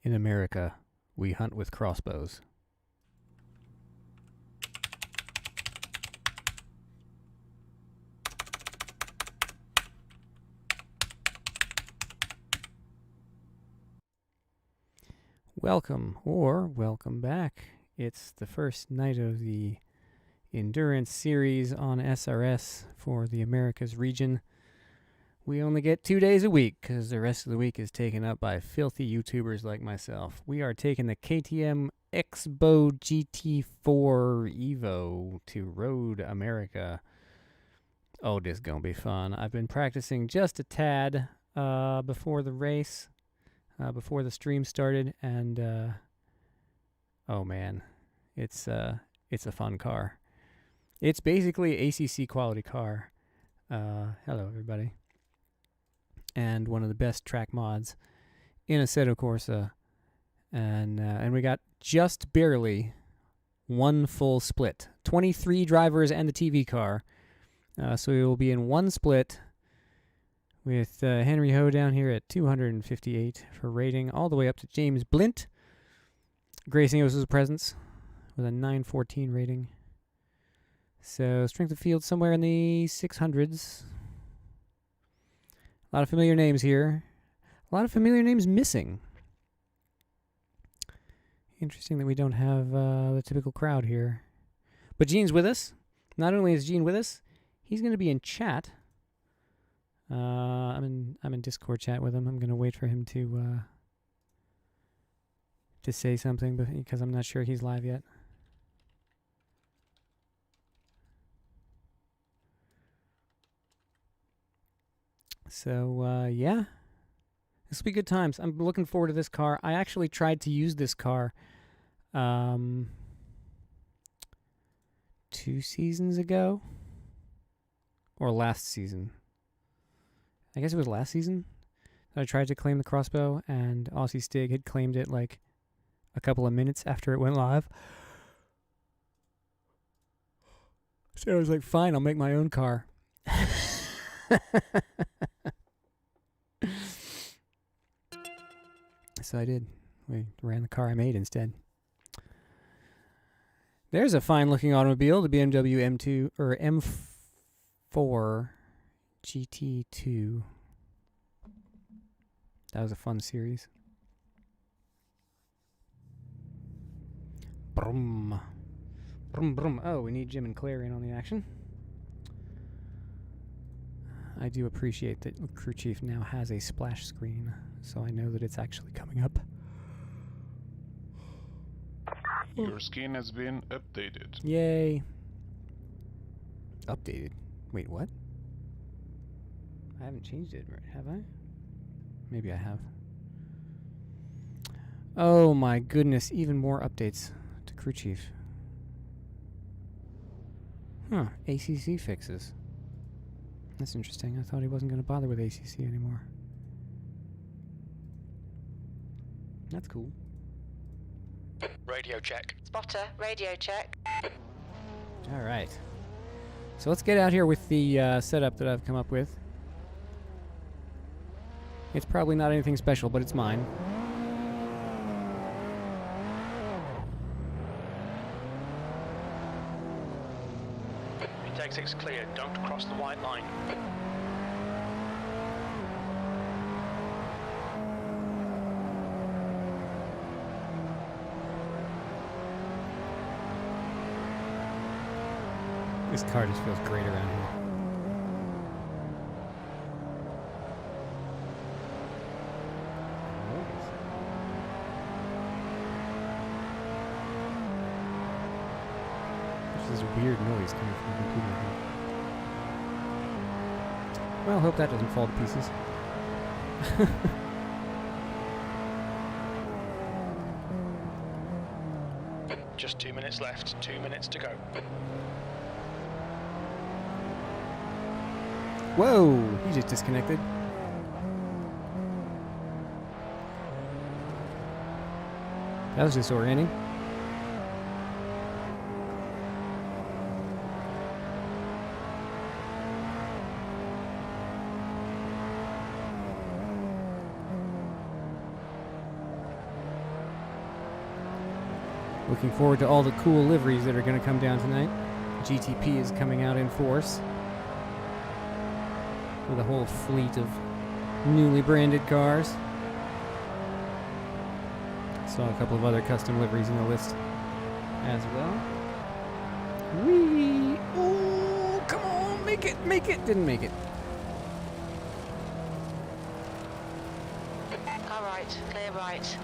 In America, we hunt with crossbows. Welcome, or welcome back. It's the first night of the Endurance series on SRS for the Americas region. We only get 2 days a week because the rest of the week is taken up by filthy YouTubers like myself. We are taking the KTM X-Bow GT4 Evo to Road America. Oh, this is going to be fun. I've been practicing just a tad before the race, before the stream started, and oh man, it's a fun car. It's basically ACC quality car. Hello everybody. And one of the best track mods in Assetto Corsa, and we got just barely one full split. 23 drivers and the TV car, so we will be in one split with Henry Ho down here at 258 for rating, all the way up to James Blint, gracing us with his presence with a 914 rating. So strength of field somewhere in the 600s. A lot of familiar names here. A lot of familiar names missing. Interesting that we don't have the typical crowd here. But Gene's with us. Not only is Gene with us, he's going to be in chat. I'm in Discord chat with him. I'm going to wait for him to say something because I'm not sure he's live yet. So, yeah, this will be good times. I'm looking forward to this car. I actually tried to use this car 2 seasons ago, or last season. I guess it was last season that I tried to claim the crossbow, and Aussie Stig had claimed it like a couple of minutes after it went live. So I was like, fine, I'll make my own car. So I did. We ran the car I made instead. There's a fine-looking automobile, the BMW M2 or M4 GT2. That was a fun series. Brum. Brum, brum. Oh, we need Jim and Claire in on the action. I do appreciate that Crew Chief now has a splash screen, so I know that it's actually coming up. Your skin has been updated. Yay. Updated? Wait, what? I haven't changed it, right? Have I? Maybe I have. Oh my goodness, even more updates to Crew Chief. Huh, ACC fixes. That's interesting. I thought he wasn't going to bother with ACC anymore. That's cool. Radio check. Spotter, radio check. All right. So let's get out here with the setup that I've come up with. It's probably not anything special, but it's mine. Intake 6 clear. Don't cross the white line. This car just feels great around here. There's this weird noise coming from the computer here. Well, hope that doesn't fall to pieces. Just 2 minutes left. 2 minutes to go. Whoa! He just disconnected. That was disorienting. Looking forward to all the cool liveries that are going to come down tonight. GTP is coming out in force with a whole fleet of newly branded cars. Saw a couple of other custom liveries in the list as well. Whee! Oh, come on, make it, make it. Didn't make it. All right, clear right.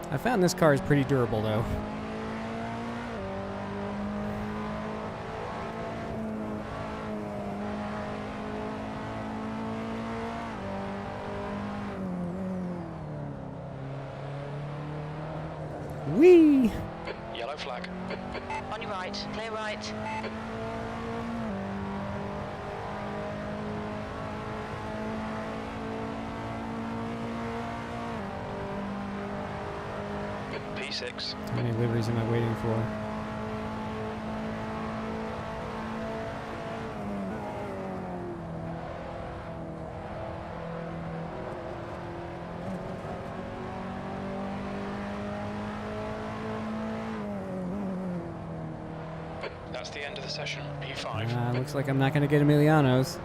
I found this car is pretty durable, though. Whee! Yellow flag. On your right, clear right. P6. How many liveries am I waiting for? That's the end of the session. P5. Looks like I'm not going to get Emiliano's.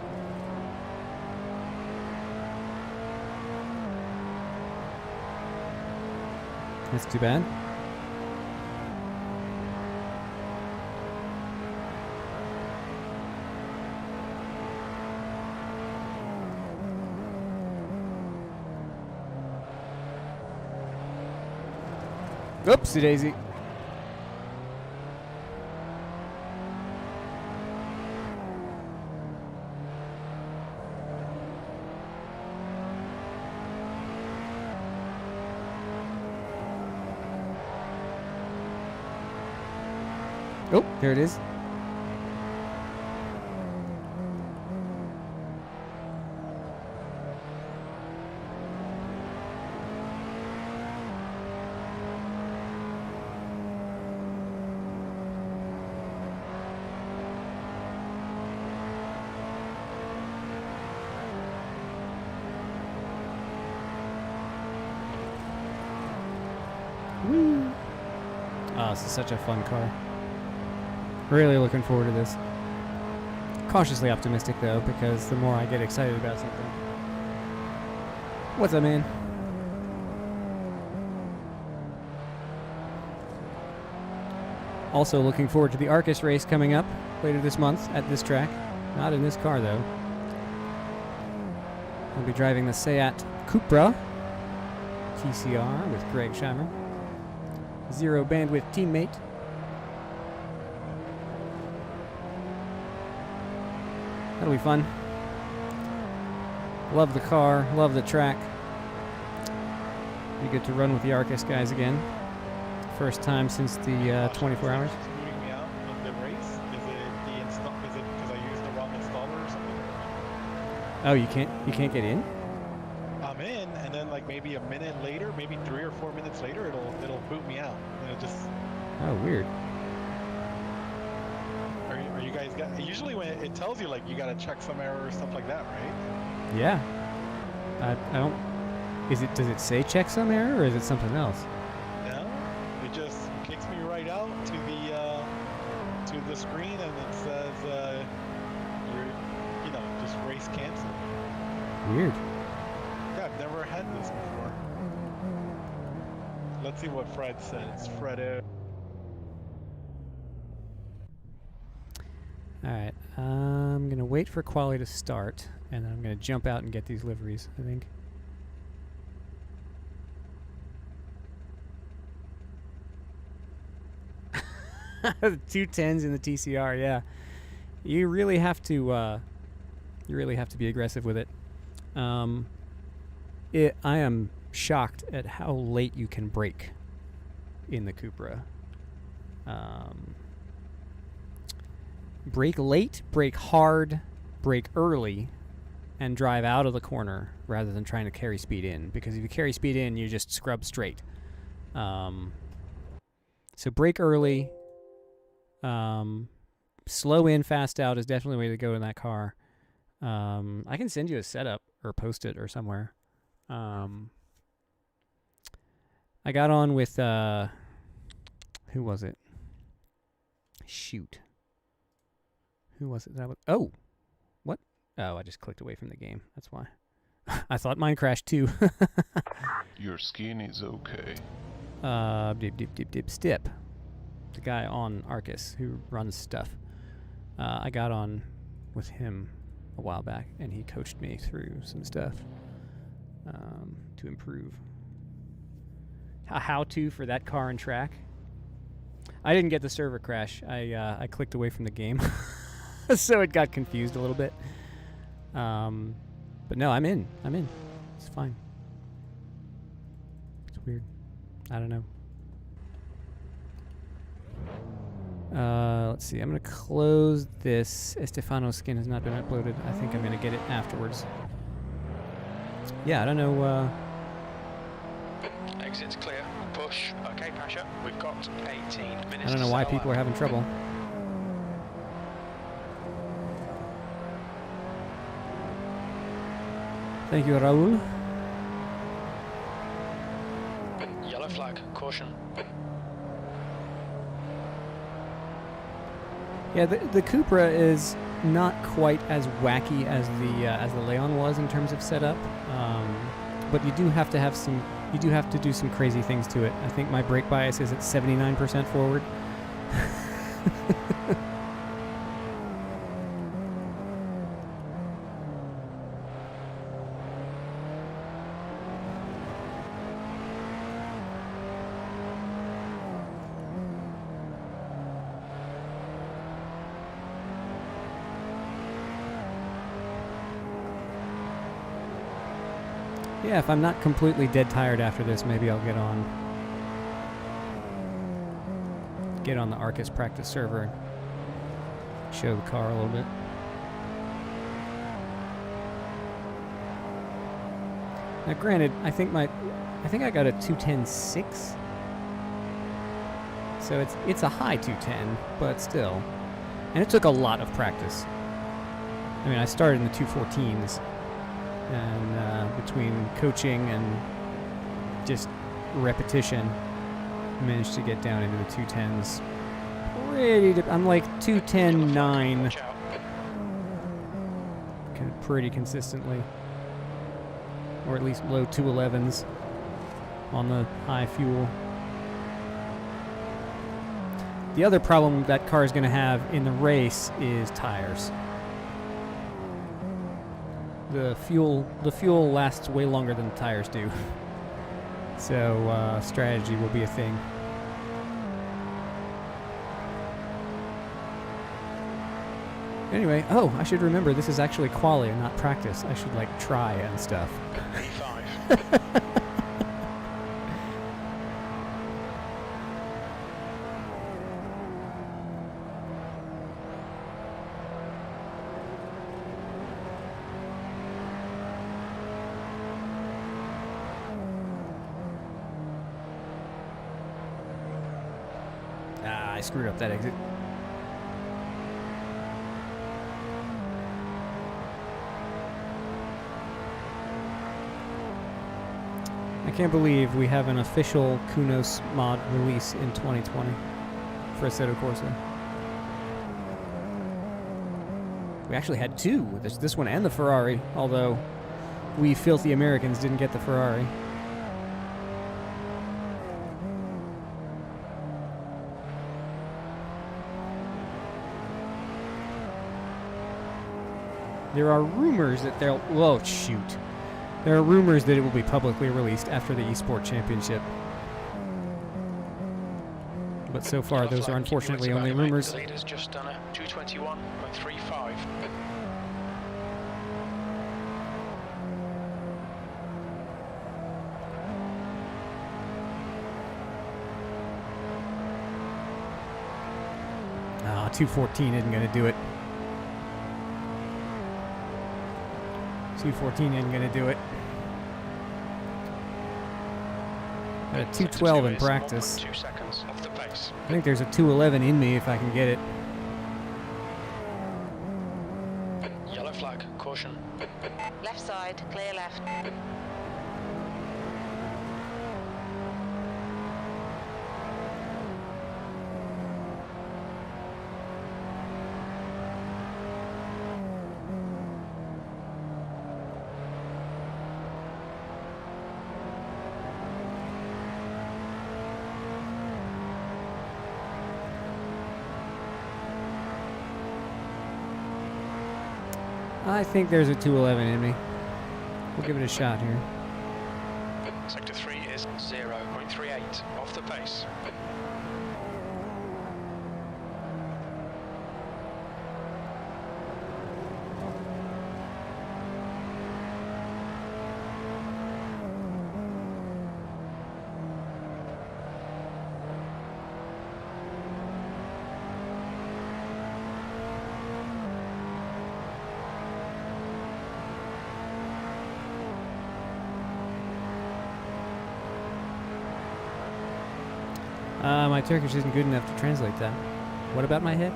That's too bad. Oopsie daisy. Oh, there it is. Whee! Oh, this is such a fun car. Really looking forward to this. Cautiously optimistic, though, because the more I get excited about something. What's up, man? Also looking forward to the Arcus race coming up later this month at this track. Not in this car, though. I'll be driving the Seat Cupra TCR with Greg Scheimer. Zero bandwidth teammate. That'll be fun. Love the car, love the track. Be good to run with the Arcus guys again. First time since the 24 hours. Booting me out of the race? Is it because I used the wrong installer or something? Oh, you can't get in? I'm in, and then like maybe a minute later, maybe 3 or 4 minutes later, it'll boot me out, and it just. Oh, weird. Are you guys got? Usually when it tells you like you gotta check some error or stuff like that, right? Yeah. I don't. Does it say checksum error or is it something else? No, it just kicks me right out to the screen, and it says just race canceled. Weird. Yeah, I've never had this before. Let's see what Fred says. Fred. Alright, I'm going to wait for quali to start, and then I'm going to jump out and get these liveries, I think. The 210s in the TCR, yeah. You really have to be aggressive with it. I am shocked at how late you can brake in the Cupra. Brake late, brake hard, brake early, and drive out of the corner rather than trying to carry speed in. Because if you carry speed in, you just scrub straight. So brake early, slow in, fast out is definitely the way to go in that car. I can send you a setup or post it or somewhere. I got on with, who was it? Shoot. Who was it? Oh! What? Oh, I just clicked away from the game. That's why. I thought mine crashed too. Your skin is okay. Stip. The guy on Arcus who runs stuff. I got on with him a while back, and he coached me through some stuff to improve. A how-to for that car and track. I didn't get the server crash. I clicked away from the game, so it got confused a little bit. But no, I'm in. It's fine. It's weird. I don't know. Let's see. I'm going to close this. Estefano's skin has not been uploaded. I think I'm going to get it afterwards. Yeah, I don't know. Exit's clear. Push. Okay, Pasha. We've got 18 minutes. I don't know why people are having trouble. Thank you, Raul. Yellow flag. Caution. Yeah, the Cupra is not quite as wacky as the Leon was in terms of setup, but you do have to have some. You do have to do some crazy things to it. I think my brake bias is at 79% forward. Yeah, if I'm not completely dead tired after this, maybe I'll get on the Arcus practice server and show the car a little bit. Now, granted, I think I got a 210.6, so it's a high 210, but still, and it took a lot of practice. I mean, I started in the 214s. And between coaching and just repetition, managed to get down into the 210s. I'm like 210.9 pretty consistently. Or at least low 211s on the high fuel. The other problem that car is going to have in the race is tires. The fuel lasts way longer than the tires do. So strategy will be a thing. Anyway, I should remember this is actually quali and not practice. I should like try and stuff. P5. I screwed up that exit. I can't believe we have an official Kunos mod release in 2020 for Assetto Corsa. We actually had two, this one and the Ferrari, although we filthy Americans didn't get the Ferrari. There are rumors that they'll... Oh, shoot. There are rumors that it will be publicly released after the eSport Championship. But so far, those are unfortunately only rumors. The leader's just done a 221.35. Ah, 214 isn't going to do it. 214 isn't going to do it. Got a 212 in practice. 2 seconds off the pace. I think there's a 211 in me if I can get it. Yellow flag, caution. Left side, clear left. I think there's a 211 in me. We'll give it a shot here. Sector 3 is 0.38 off the pace. My Turkish isn't good enough to translate that. What about my head?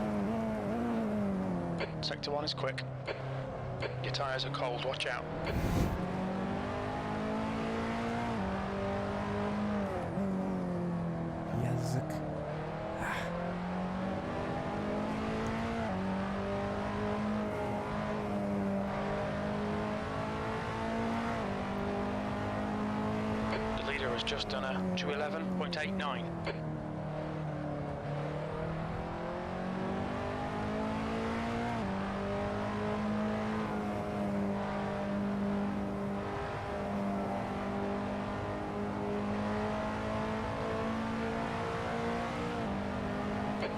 Sector 1 is quick. Your tyres are cold, watch out. Yazık. The leader has just done a 211.89.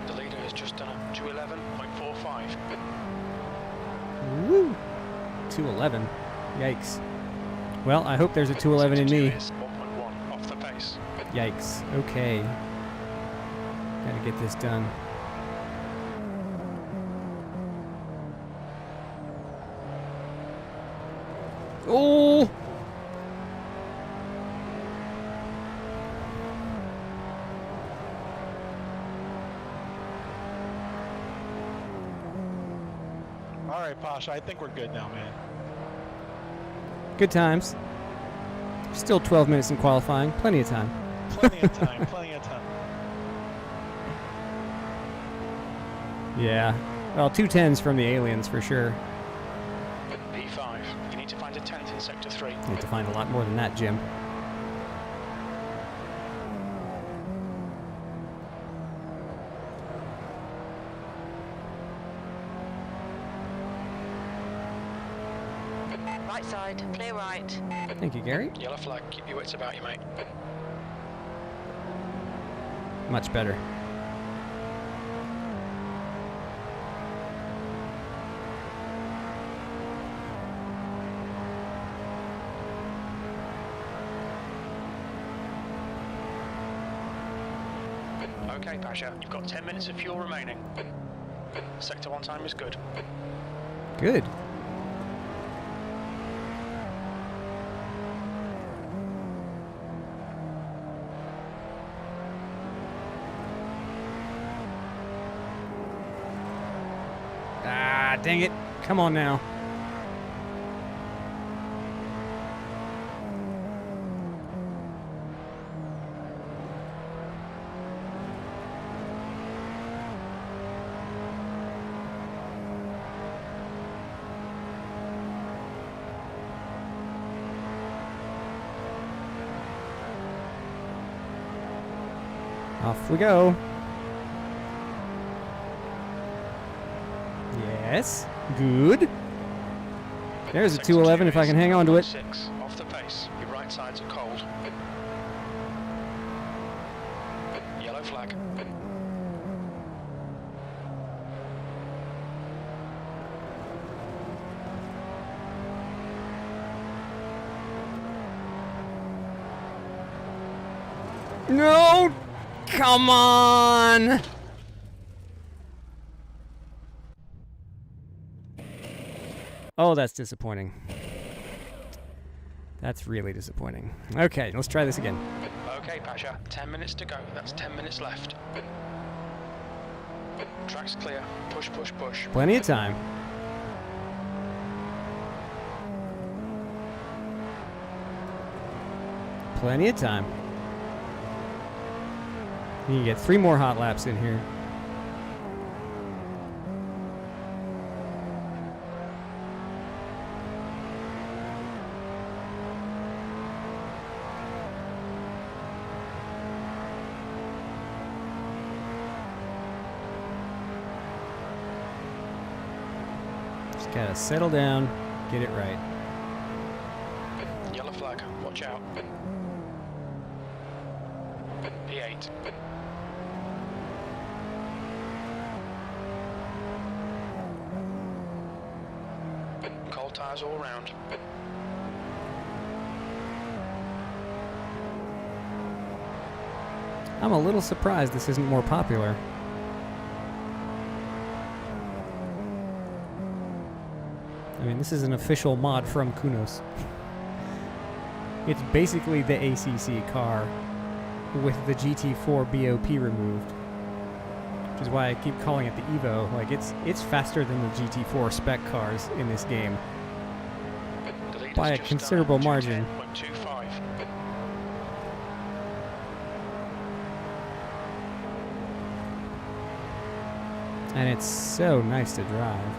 The leader has just done a 211.45. Woo! 211. Yikes. Well, I hope there's a 211 in me. Sector 2 is 1.1 off the pace. Yikes. Okay. Gotta get this done. Oh! All right, Pasha, I think we're good now, man. Good times. Still 12 minutes in qualifying. Plenty of time. Plenty of time, plenty of time. Yeah. Well, 210s from the aliens for sure. P5, you need to find a 10th in Sector 3. Need to find a lot more than that, Jim. Right side, clear right. Thank you, Gary. Yellow flag, keep your wits about you, mate. Much better. Okay, Pasha, you've got 10 minutes of fuel remaining. Sector 1 time is good. Good. Ah, dang it. Come on now. Off we go. Yes. Good. There's a Sector 211 2 if I is can hang on to it. 6 off the pace. Your right sides are cold. Yellow flag. No! Come on! Oh, that's disappointing. That's really disappointing. Okay, let's try this again. Okay, Pasha, 10 minutes to go. That's 10 minutes left. Track's clear. Push, push, push. Plenty of time. Plenty of time. You can get 3 more hot laps in here. Just gotta settle down, get it right. Yellow flag, watch out. P8. Cold tyres all round. I'm a little surprised this isn't more popular. I mean, this is an official mod from Kunos. It's basically the ACC car with the GT4 BOP removed, which is why I keep calling it the Evo. Like, it's faster than the GT4 spec cars in this game by a considerable margin. 210.25. And it's so nice to drive.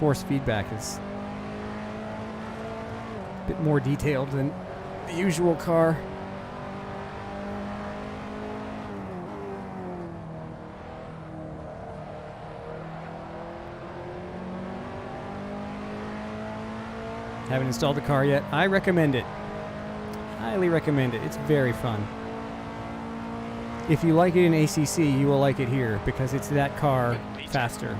Force feedback is a bit more detailed than the usual car. Haven't installed the car yet. I recommend it. Highly recommend it. It's very fun. If you like it in ACC, you will like it here because it's that car faster.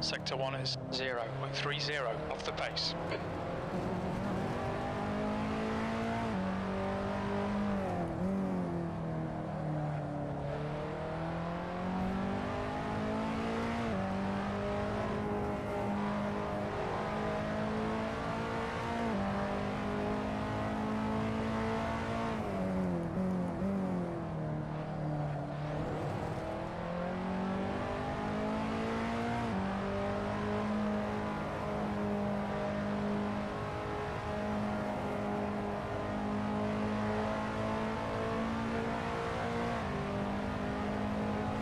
Sector 1 is 0.30 off the pace.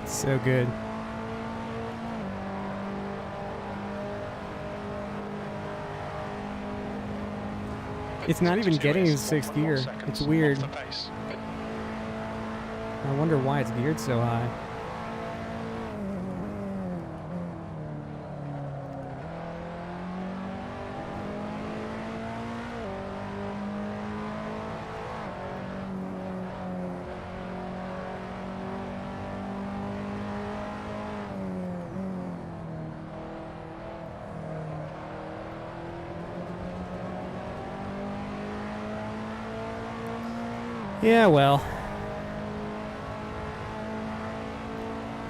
So good. It's not even getting in 6th gear. It's weird. I wonder why it's geared so high. Yeah, well.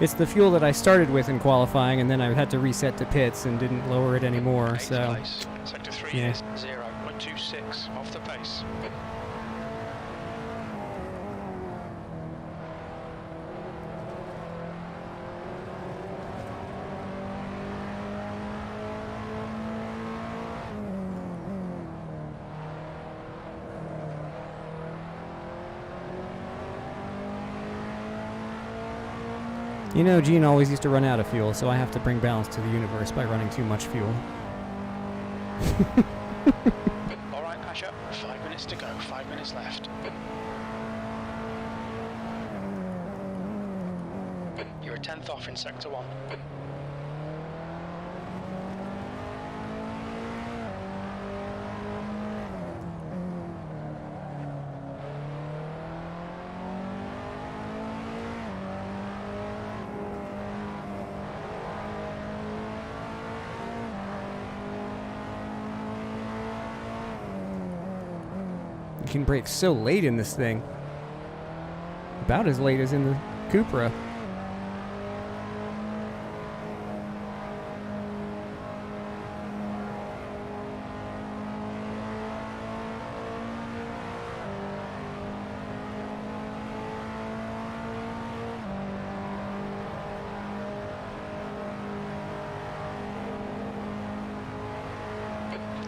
It's the fuel that I started with in qualifying, and then I had to reset to pits and didn't lower it anymore, so... Sector 3 yeah. is 0.26 off the pace. You know, Gene always used to run out of fuel, so I have to bring balance to the universe by running too much fuel. All right, Pasha, 5 minutes to go, 5 minutes left. You're a 10th off in Sector 1. can brake so late in this thing. About as late as in the Cupra.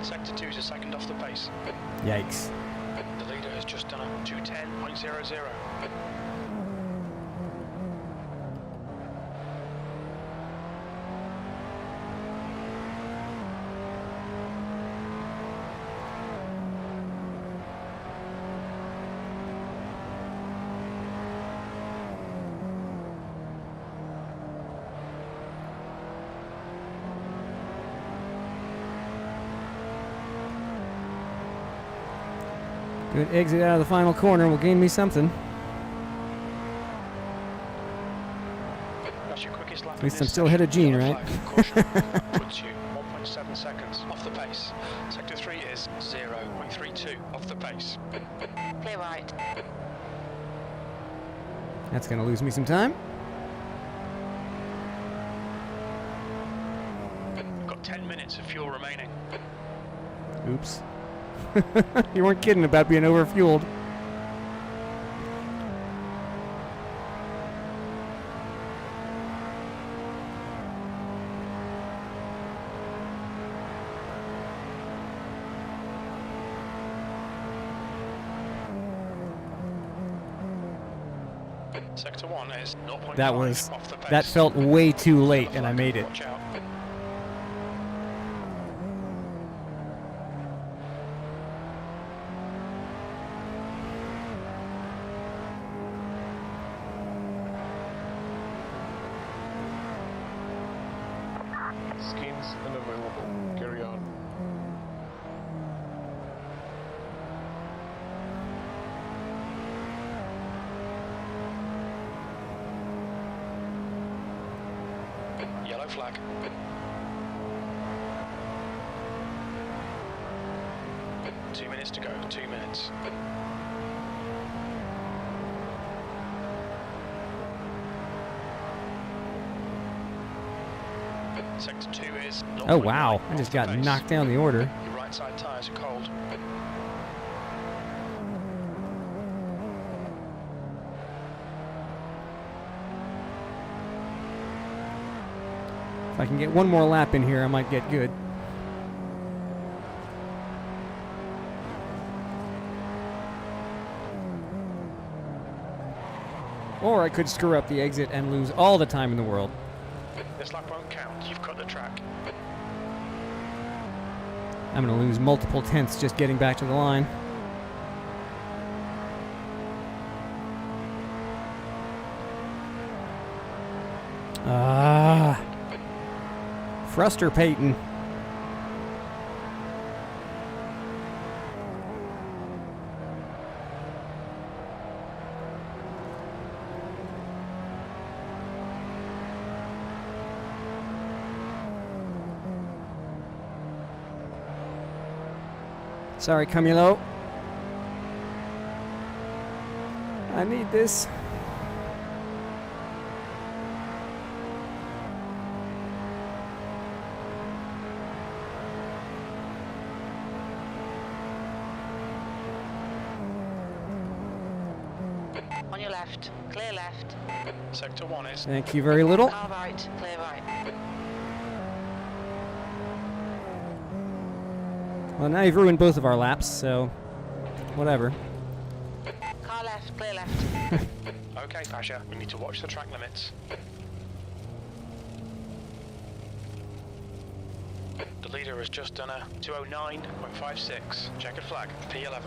Sector 2 is a second off the pace. Yikes. The leader has just done a 210.00. Good exit out of the final corner will gain me something. That's your quickest lap. At least I'm still ahead of Gene, right? Caution. Puts you 1.7 seconds off the pace. Sector 3 is 0.32 off the pace. Clear right. That's going to lose me some time. Got 10 minutes of fuel remaining. Oops. You weren't kidding about being overfueled. Sector 1 is 0.5 That was, off the pace. that felt way too late, and I made it. Watch out. Skins unavailable. Carry on. Yellow flag. Two minutes to go. 2 minutes. Sector 2 is... Oh wow, I 0.9 just off got the pace. knocked down the order. Your right side tyres are cold. If I can get one more lap in here, I might get good. Or I could screw up the exit and lose all the time in the world. This lap won't count. You've cut the track. I'm going to lose multiple tenths just getting back to the line. Ah. Fruster Peyton. Sorry, Camilo. I need this. On your left. Clear left. Sector 1 is... Thank you very little. Car right. Clear right. Well, now you've ruined both of our laps, so whatever. Car left. Clear left. Okay, Pasha, we need to watch the track limits. The leader has just done a 209.56. Checkered flag, P11.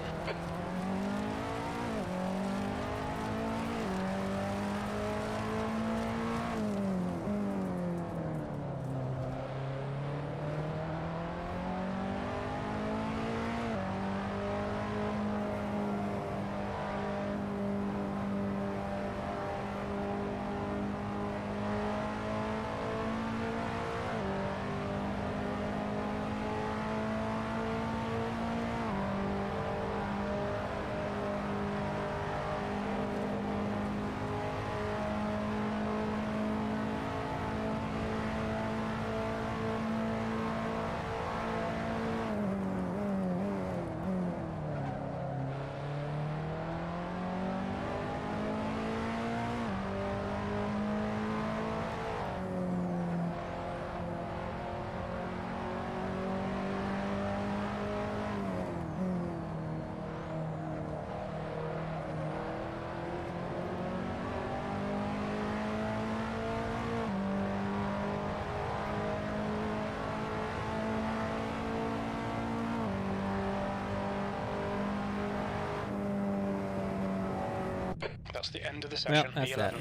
That's the end of the Well, session. that's that. E11.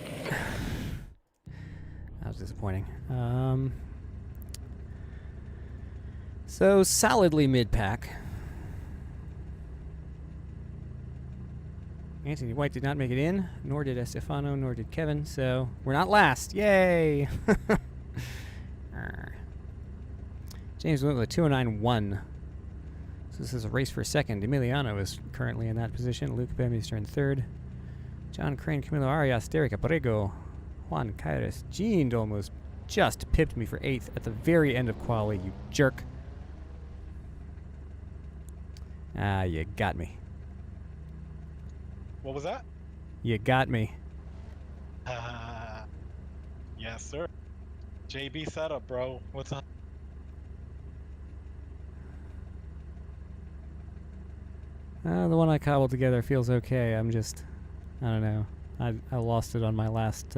That was disappointing. So solidly mid-pack. Anthony White did not make it in, nor did Estefano, nor did Kevin, so we're not last. Yay! James went with a 209.1. So this is a race for second. Emiliano is currently in that position. Luke Bemister in third. John Crane, Camilo Arias, Derek Abrego, Juan Caires. Gene almost just pipped me for 8th at the very end of quali, you jerk. Ah, you got me. What was that? You got me. Yes, sir. JB setup, bro. What's up? The one I cobbled together feels okay. I'm just, I don't know. I lost it on my last,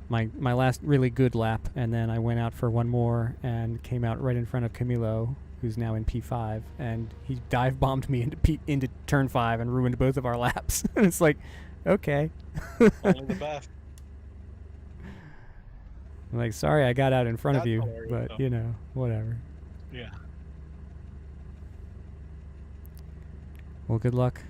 my last really good lap, and then I went out for one more and came out right in front of Camilo, who's now in P5, and he dive bombed me into turn 5 and ruined both of our laps. And it's like, okay. Only the best. I'm like, sorry I got out in front of That's you, hilarious, but though. you know, whatever. Yeah. Well, good luck.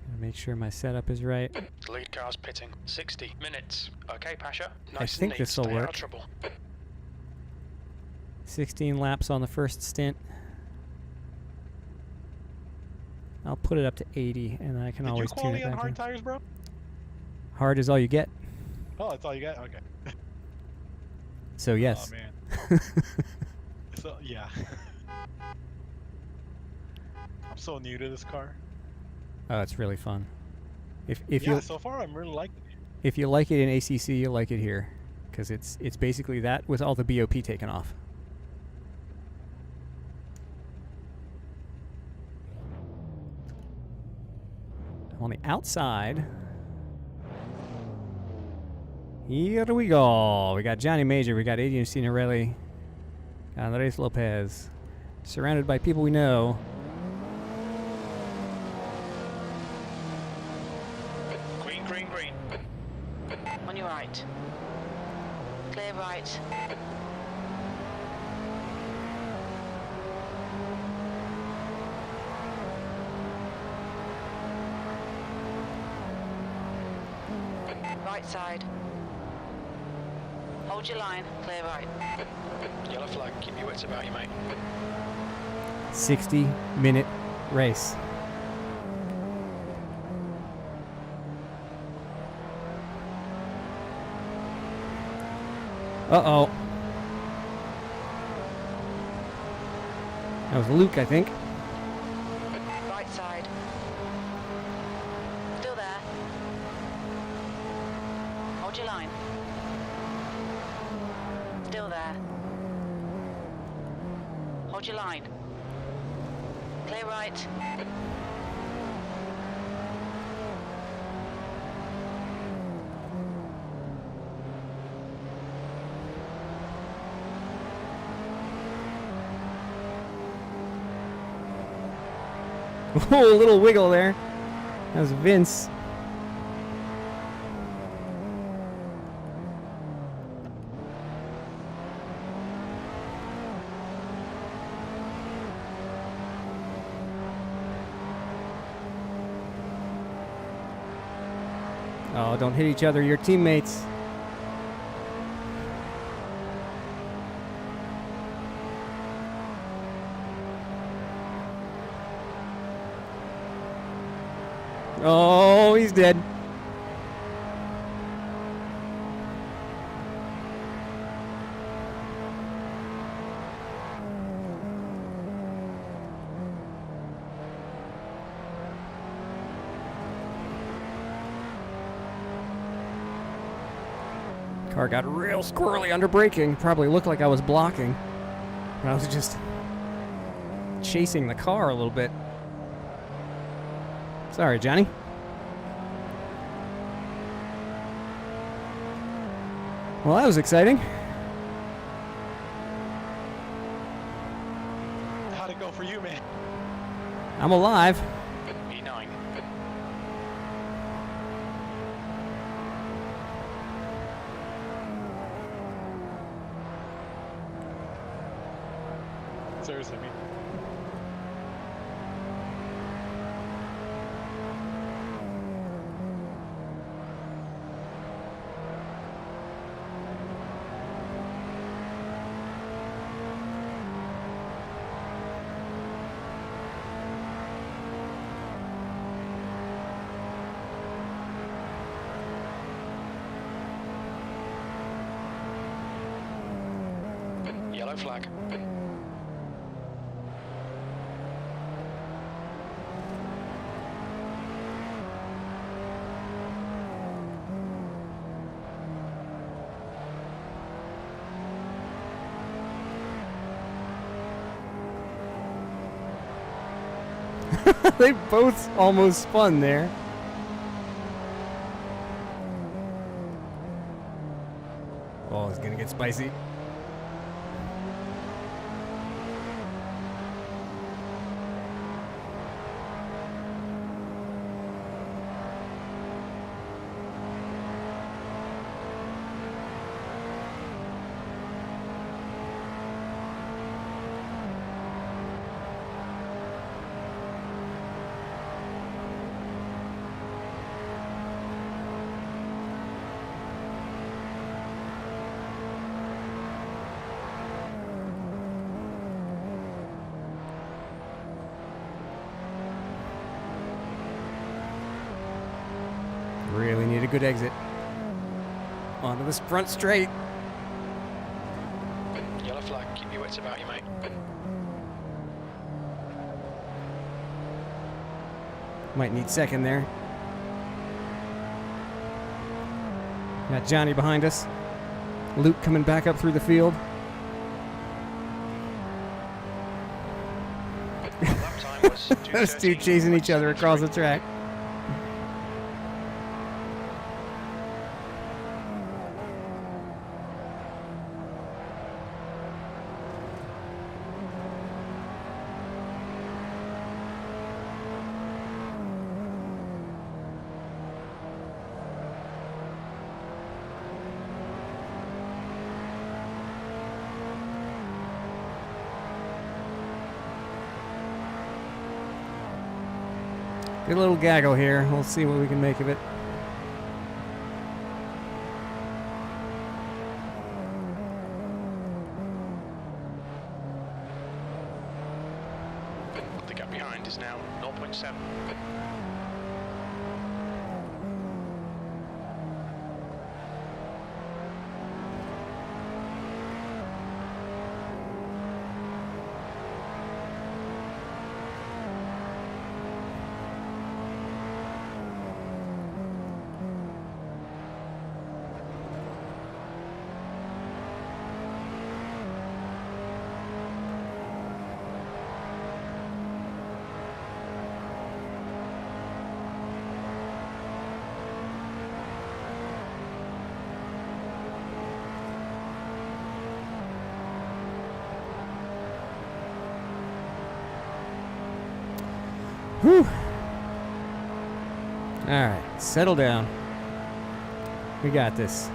Gotta make sure my setup is right. The lead car's pitting. 60 minutes. Okay, Pasha. I Nice think and neat. this'll Stay out of work. trouble. 16 laps on the first stint. I'll put it up to 80, and then I can Did you always tune quality it on back hard in. tires, bro? Hard is all you get. Oh, that's all you got? Okay. So yes. Oh, man. So, yeah. I'm so new to this car. Oh, it's really fun. If Yeah, you so far I'm really liking it. if you like it in ACC, you'll like it here, because it's basically that with all the BOP taken off. On the outside, here we go. We got Johnny Major, we got Adrian Cinerelli, got Andres Lopez, surrounded by people we know. Green, green, green. On your right. Clear right. Right side. Hold your line. Clear right. Yellow flag. Keep your wits about you, mate. 60-minute race. Uh-oh. That was Luke, I think. Right side. Still there. Hold your line. Still there. Hold your line. Clear right. Oh, a little wiggle there. That was Vince. Oh, don't hit each other, your teammates. Oh, he's dead. Car got real squirrely under braking. Probably looked like I was blocking. But I was just chasing the car a little bit. Sorry, Johnny. Well, that was exciting. How'd it go for you, man? I'm alive. E9. Seriously, I mean. Yellow flag. They both almost spun there. Oh, it's gonna get spicy. Really need a good exit. Onto this front straight. Yellow flag. Keep your wits about you, mate. Might need second there. Got Johnny behind us. Luke coming back up through the field. Lap time was Those two chasing each other across the track. Good little gaggle here. We'll see what we can make of it. The gap behind is now 0.7. Whew. Alright, settle down. We got this.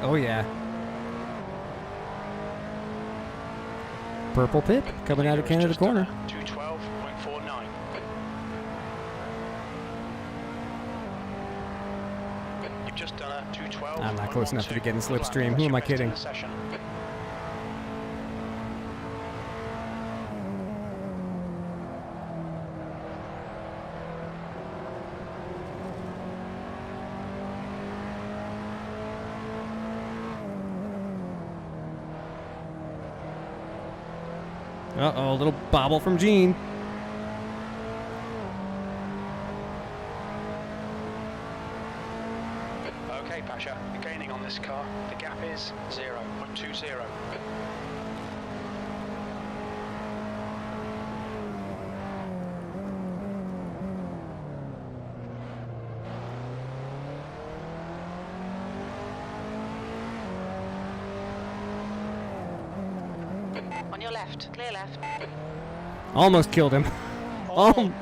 Oh yeah. Purple pip coming out of Canada corner. 212.49. You've just done a 212. I'm not close enough to get in slipstream. Who am I kidding? Uh-oh, a little bobble from Gene. Okay, Pasha, you're gaining on this car. The gap is 0.20. your left. Clear left. Almost killed him. Oh.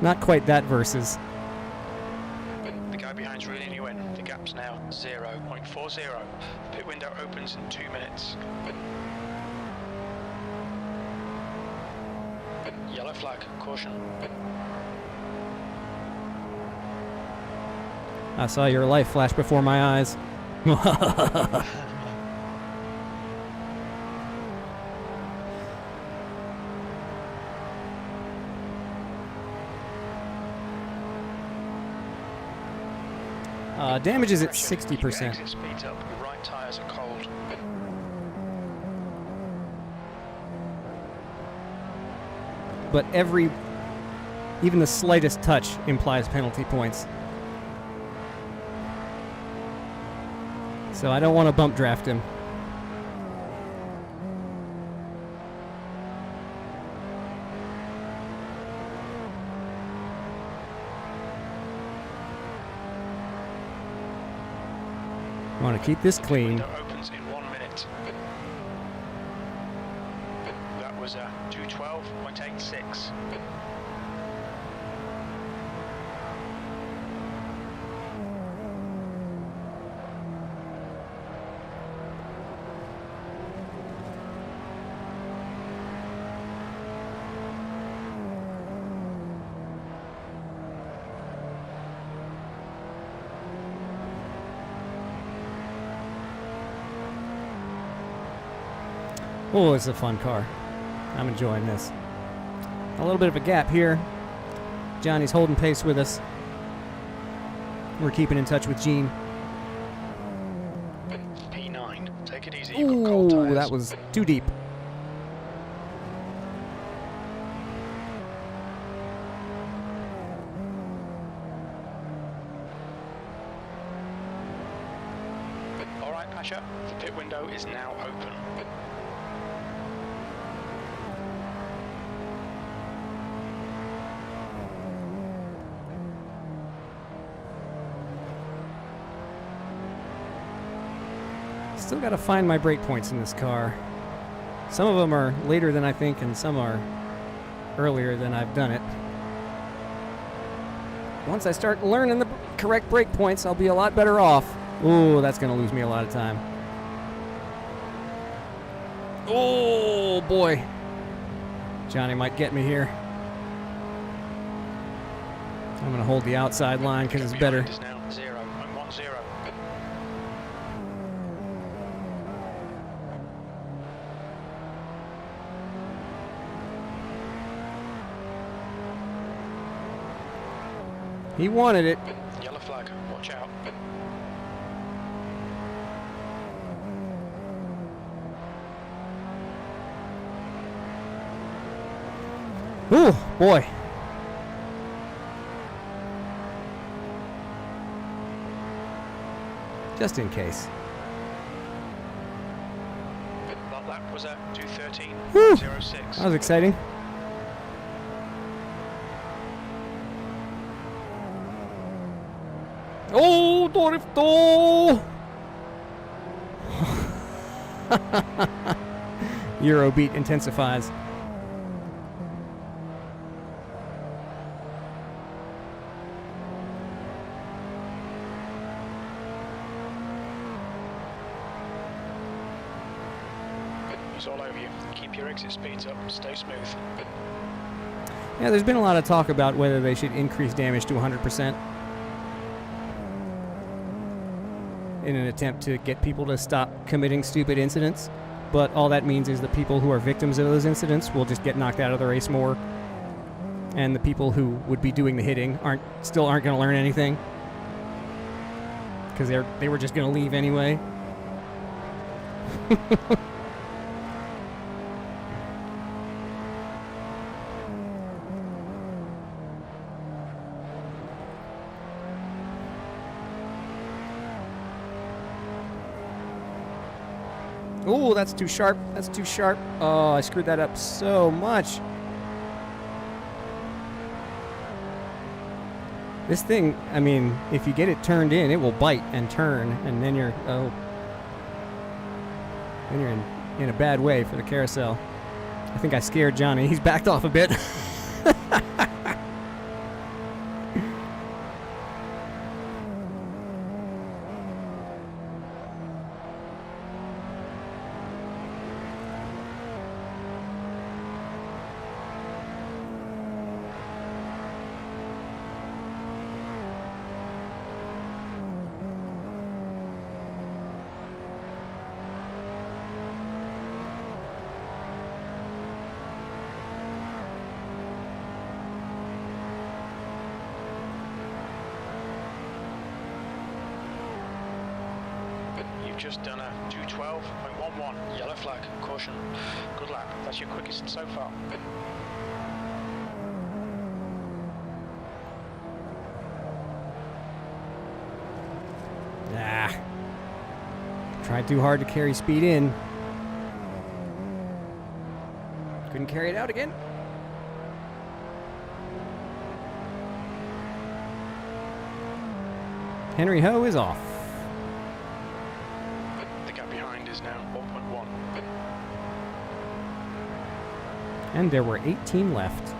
Not quite that versus. The guy behind's reeling you in. The gap's now 0.40. Pit window opens in 2 minutes. Yellow flag, caution. I saw your life flash before my eyes. Damage is at 60%. Keep your exit speeds up. Your right tyres are cold. But even the slightest touch implies penalty points. So I don't want to bump draft him. I want to keep this clean. Window opens in 1 minute. That was a 212.86. Oh, it's a fun car. I'm enjoying this. A little bit of a gap here. Johnny's holding pace with us. We're keeping in touch with Gene. P9, take it easy. You've got cold Ooh, tyres. that was too deep. All right, Pasha, the pit window is now open. Still got to find my brake points in this car. Some of them are later than I think, and some are earlier than I've done it. Once I start learning the correct brake points, I'll be a lot better off. Ooh, that's going to lose me a lot of time. Oh, boy. Johnny might get me here. I'm going to hold the outside line because it's better. Is now 0.10. He wanted it. Yellow flag, watch out. Ooh, boy. Just in case. That lap was at 2:13.06. Whew, that was exciting. Oh, Dorifto! Eurobeat intensifies. It's all over you. Keep your exit speeds up. Stay smooth. Yeah, there's been a lot of talk about whether they should increase damage to 100% in an attempt to get people to stop committing stupid incidents. But all that means is the people who are victims of those incidents will just get knocked out of the race more. And the people who would be doing the hitting aren't going to learn anything. Because they were just going to leave anyway. Oh, that's too sharp. That's too sharp. Oh, I screwed that up so much. This thing, I mean, if you get it turned in, it will bite and turn, and then you're in a bad way for the carousel. I think I scared Johnny. He's backed off a bit. You've just done a 212.11. Yellow flag. Caution. Good lap. That's your quickest so far. Ah. Tried too hard to carry speed in. Couldn't carry it out again. Henry Ho is off. The gap behind is now 1.1. And there were 18 left.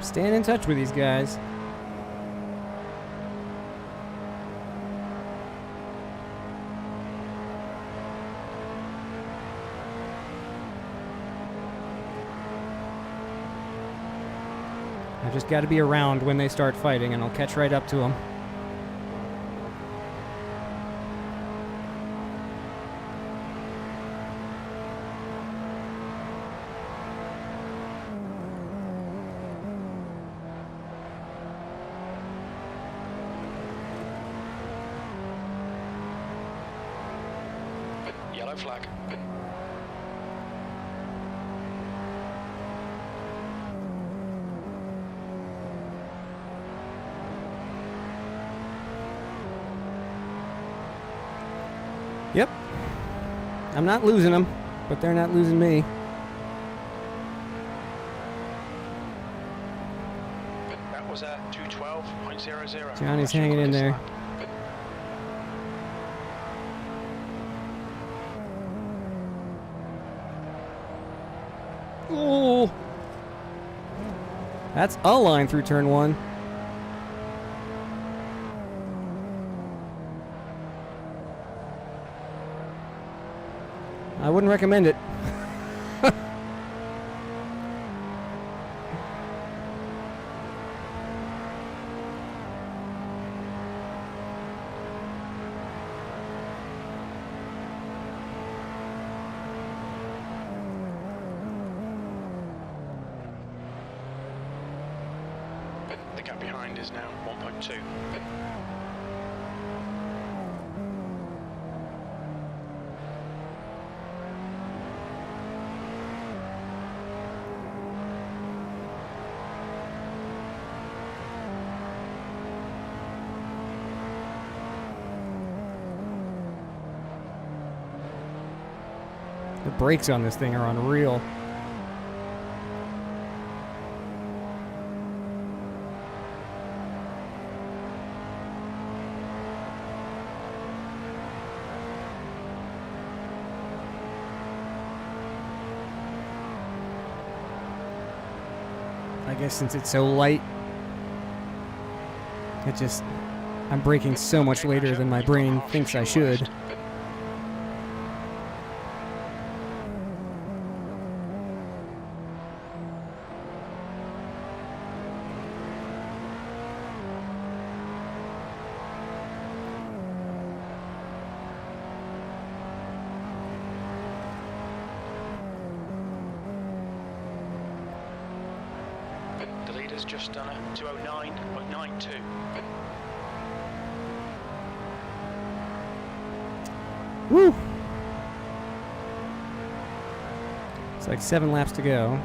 Staying in touch with these guys. I just got to be around when they start fighting, and I'll catch right up to them. Yellow flag. Yep. I'm not losing them, but they're not losing me. That was a 212.00. Johnny's hanging in there. Oh, that's a line through turn one. I wouldn't recommend it. The gap behind is now 1.2. The brakes on this thing are unreal. I guess since it's so light, I'm braking so much later than my brain thinks I should. leader's just done a 209.92. Woo! It's like 7 laps to go.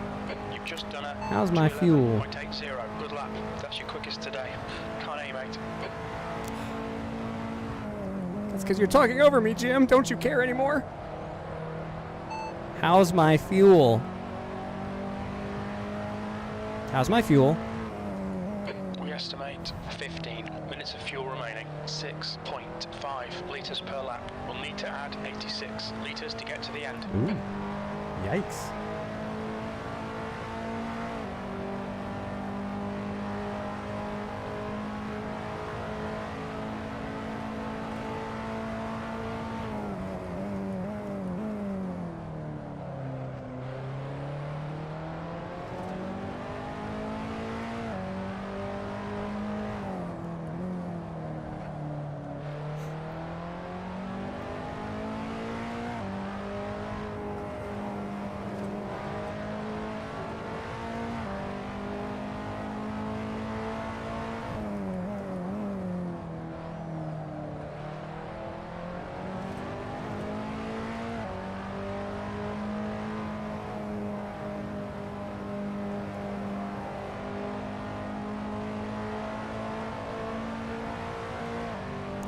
You've just done a How's my fuel? 211.80. Good lap. That's your quickest today. Can't aim, mate. That's because you're talking over me, Jim. Don't you care anymore? How's my fuel? How's my fuel? We estimate 15 minutes of fuel remaining. 6.5 litres per lap. We'll need to add 86 litres to get to the end. Ooh. Yikes.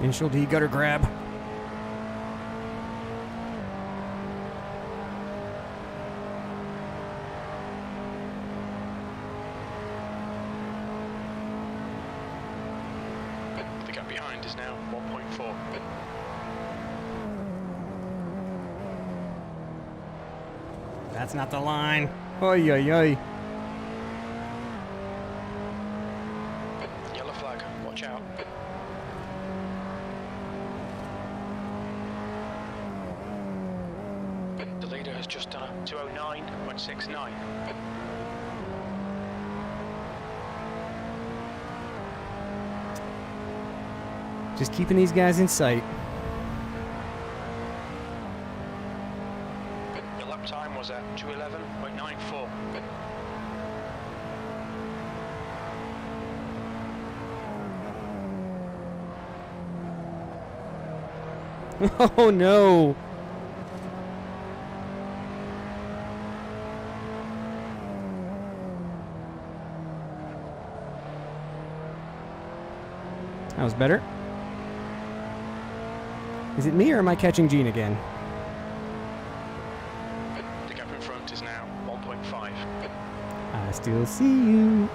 Initial D gutter grab. The gap behind is now 1.4. That's not the line. Oy, oy, oy. Yellow flag. Watch out. The leader has just done a 209.69. Just keeping these guys in sight. The lap time was at 211.94. Oh no! That was better. Is it me or am I catching Gene again? The gap in front is now 1.5. I still see you.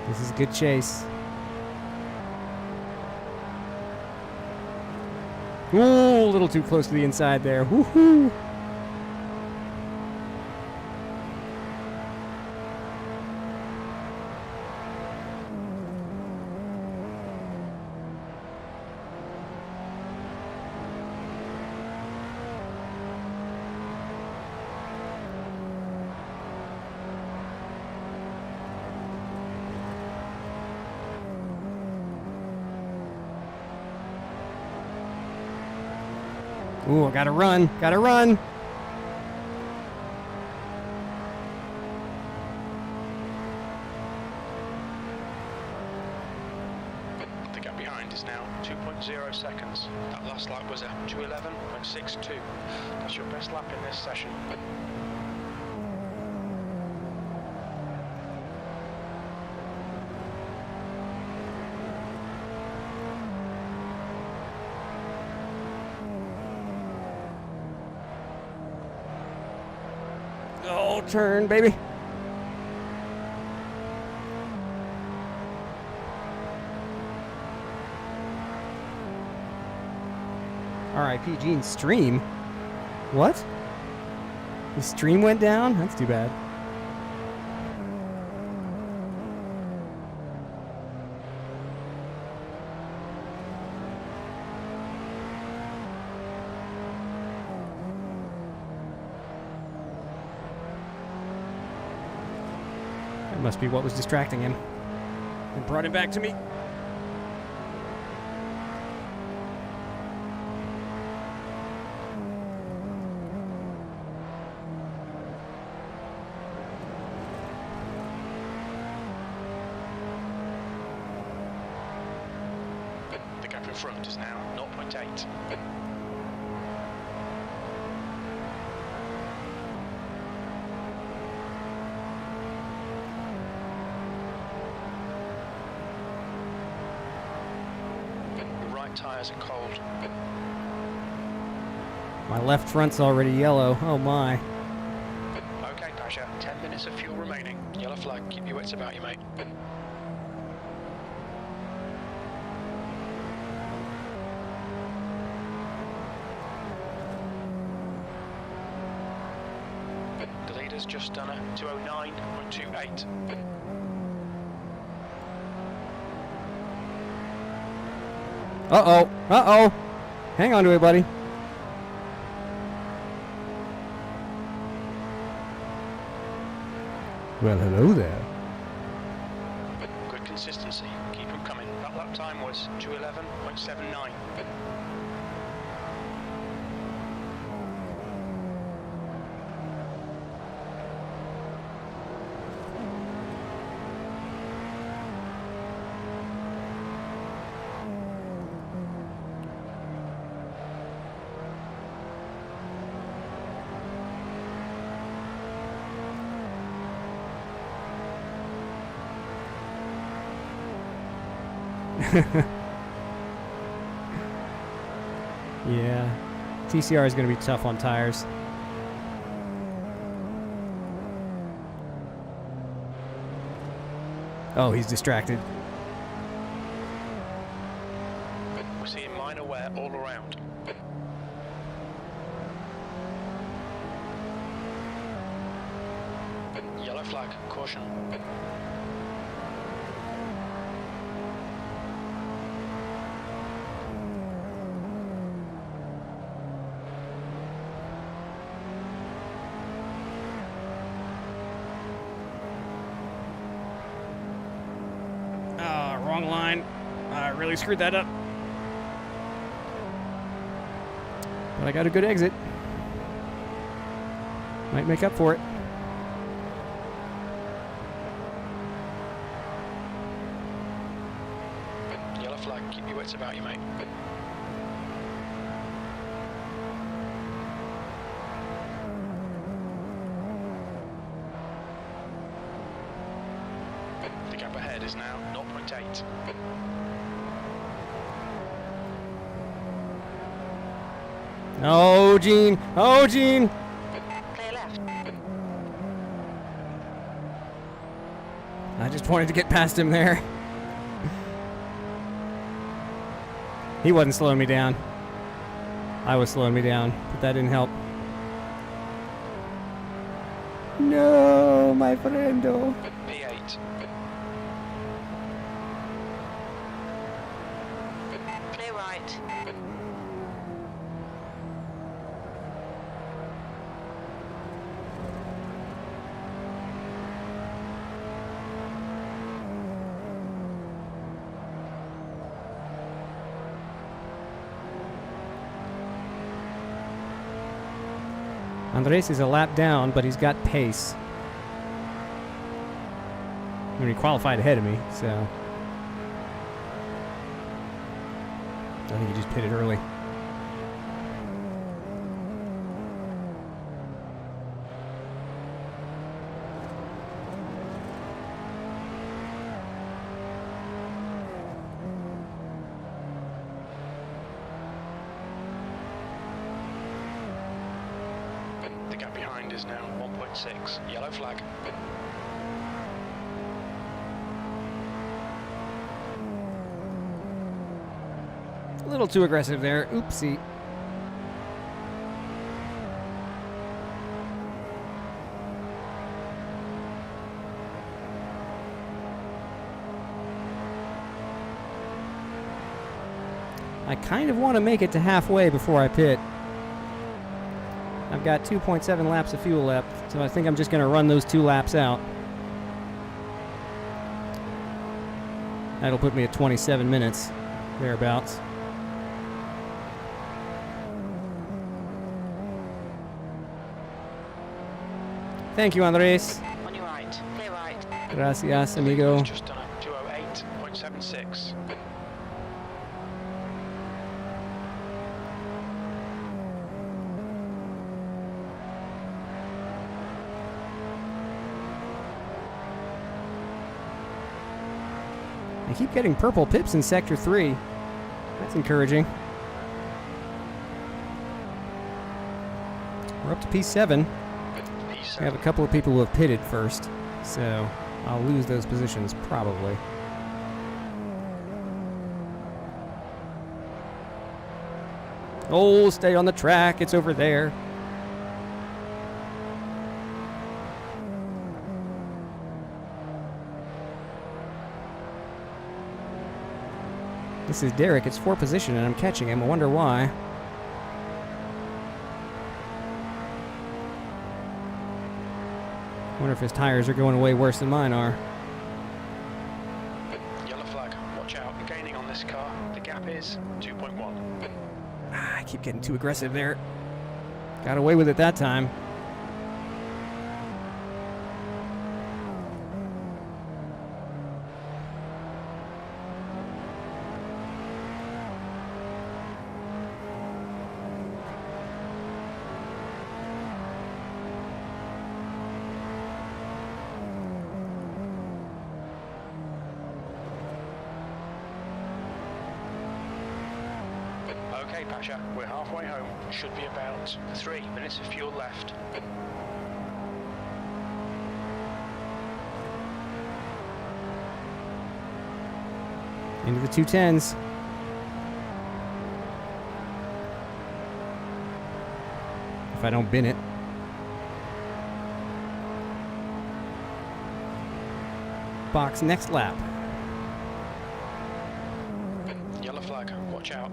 This is a good chase. Ooh, a little too close to the inside there. Woohoo! Ooh, I gotta run. Gotta run. The gap behind is now 2.0 seconds. That last lap was a 211.62. That's your best lap in this session. Oh, turn, baby. R.I.P. Gene's stream. What? His stream went down? That's too bad. That must be what was distracting him. And brought him back to me. The gap in front is now 0.8. Tyres are cold. My left front's already yellow. Oh my. Okay, Pasha. 10 minutes of fuel remaining. Yellow flag. Keep your wits about you, mate. The leader's just done a 209.28. Uh-oh. Uh-oh. Hang on to it, buddy. Well, hello there. Good consistency. Keep them coming. That lap time was 211.79. Yeah. TCR is going to be tough on tires. Oh, he's distracted. We're seeing minor wear all around. Yellow flag. Caution. Wrong line. I really screwed that up. But I got a good exit. Might make up for it. Yellow flag. Keep your wits about you, mate. The gap ahead is now 0.8. Oh, Gene. Oh, Gene. Clear left. I just wanted to get past him there. He wasn't slowing me down. I was slowing me down, but that didn't help. No, my friendo. P8. Clear right. Andres is a lap down, but he's got pace. I mean, he qualified ahead of me, so I think he just pitted early. The gap gap behind is now 1.6. Yellow flag. A little too aggressive there. Oopsie. I kind of want to make it to halfway before I pit. I've got 2.7 laps of fuel left, so I think I'm just going to run those 2 laps out. That'll put me at 27 minutes, thereabouts. Thank you, Andres. On your right. Clear right. Gracias, amigo. Just done a 208.76. I keep getting purple pips in Sector 3. That's encouraging. We're up to P7. We have a couple of people who have pitted first, so I'll lose those positions probably. Oh, stay on the track. It's over there. This is Derek. It's 4th position, and I'm catching him. I wonder why. I wonder if his tires are going way worse than mine are. Yellow flag. Watch out. Gaining on this car. The gap is 2.1. I keep getting too aggressive there. Got away with it that time. Okay, Pasha, we're halfway home. Should be about 3 minutes of fuel left. Into the 210s. If I don't bin it. Box next lap. Yellow flag. Watch out.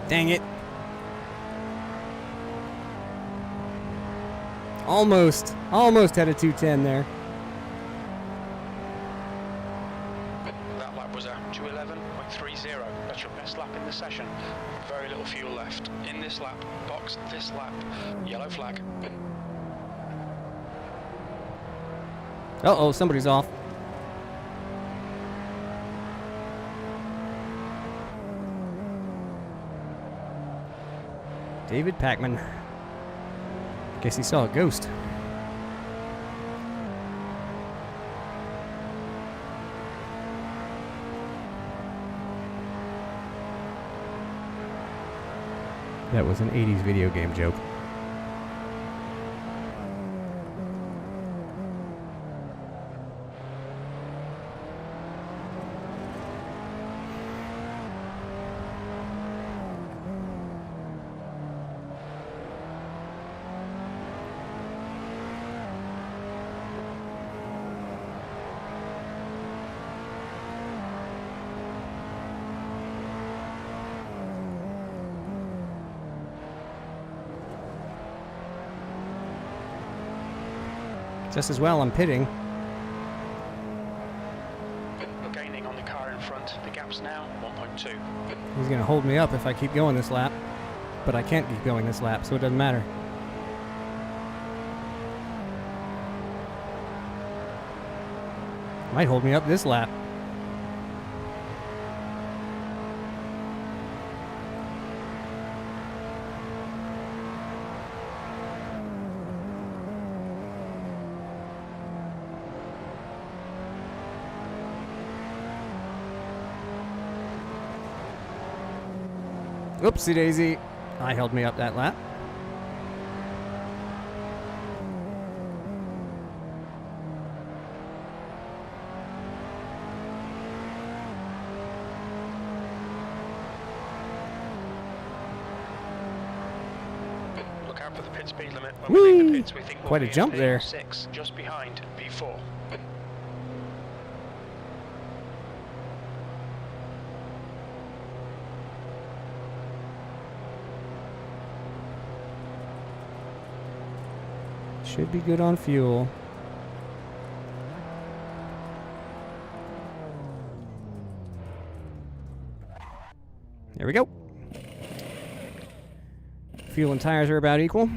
Dang it. Almost had a 210 there. That lap was a 2:11.30. That's your best lap in the session. Very little fuel left. In this lap, box this lap. Yellow flag. Uh-oh, somebody's off. David Packman. Guess he saw a ghost. That was an 80s video game joke. Just as well, I'm pitting. We're gaining on the car in front. The gap's now 1.2. He's going to hold me up if I keep going this lap. But I can't keep going this lap, so it doesn't matter. Might hold me up this lap. Oopsie daisy. I held me up that lap. Look out for the pit speed limit. When Whee! we leave the pits, we think we'll Quite a be jump in there. P6, just behind P4. Should be good on fuel. There we go. Fuel and tires are about equal.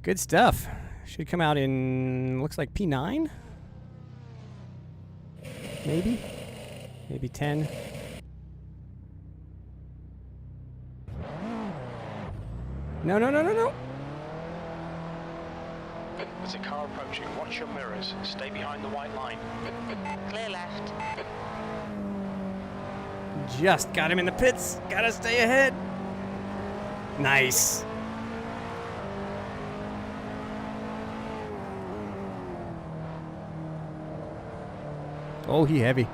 Good stuff. Should come out in, looks like P9? Maybe? Maybe 10. No, no, no, no, no. There's a car approaching. Watch your mirrors. Stay behind the white line. Clear left. Just got him in the pits. Gotta stay ahead. Nice. Oh, he heavy.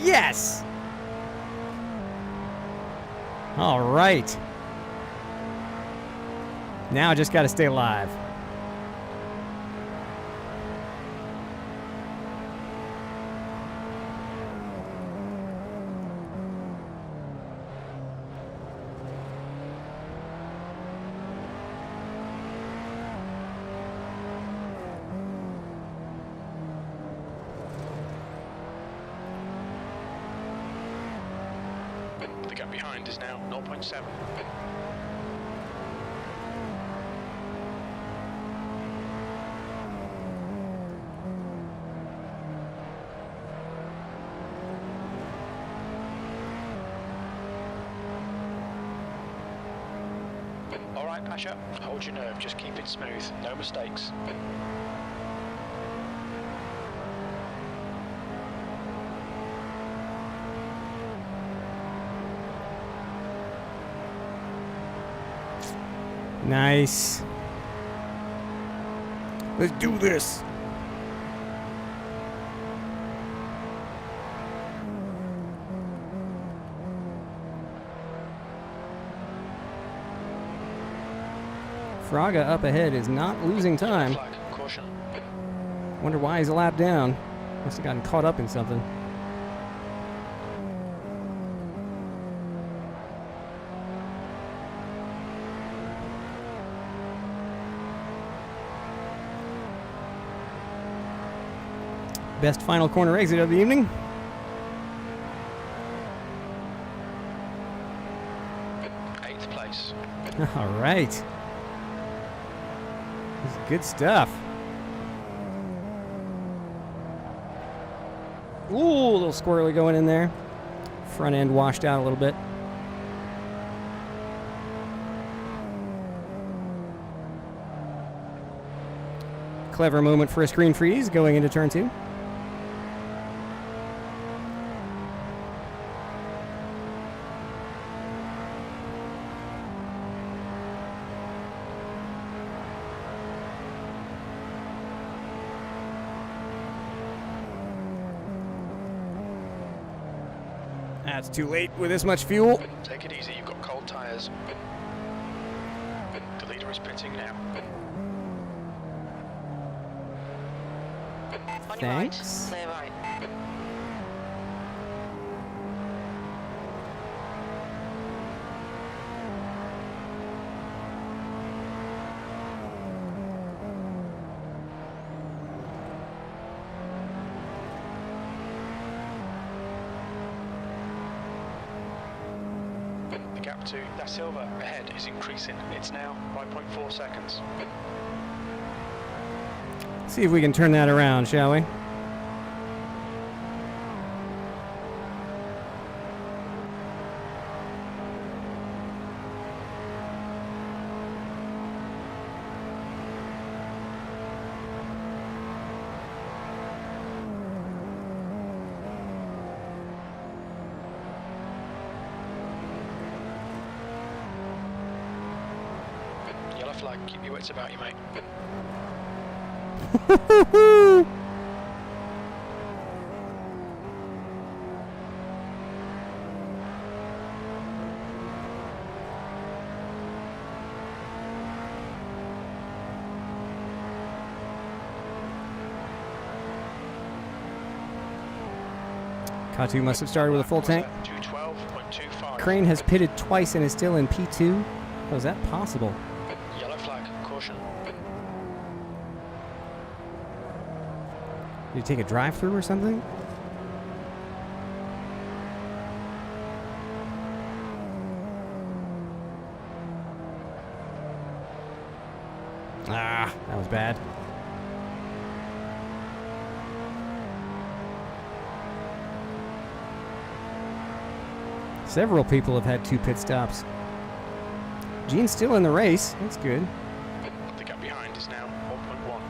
Yes! All right. Now I just got to stay alive. The gap behind is now 0.7. All right, Pasha, hold your nerve, just keep it smooth, no mistakes. Nice. Let's do this. Fraga up ahead is not losing time. Flag, caution. Wonder why he's a lap down. Must have gotten caught up in something. Best final corner exit of the evening. Eighth place. All right. This is good stuff. Ooh, a little squirrely going in there. Front end washed out a little bit. Clever moment for a screen freeze going into turn 2. That's too late with this much fuel. Take it easy, you've got cold tyres. The leader is pitting now. On your Thanks. right. Clear right. The gap to Da Silva ahead is increasing. It's now 5.4 seconds. See if we can turn that around, shall we? flag, keep your wits about you, mate. K2 must have started with a full tank. 212.25. Crane has pitted twice and is still in P2. How is that possible? Yellow flag, caution. Did you take a drive-through or something? Ah, that was bad. Several people have had 2 pit stops. Gene's still in the race. That's good. The gap behind is now 0.1.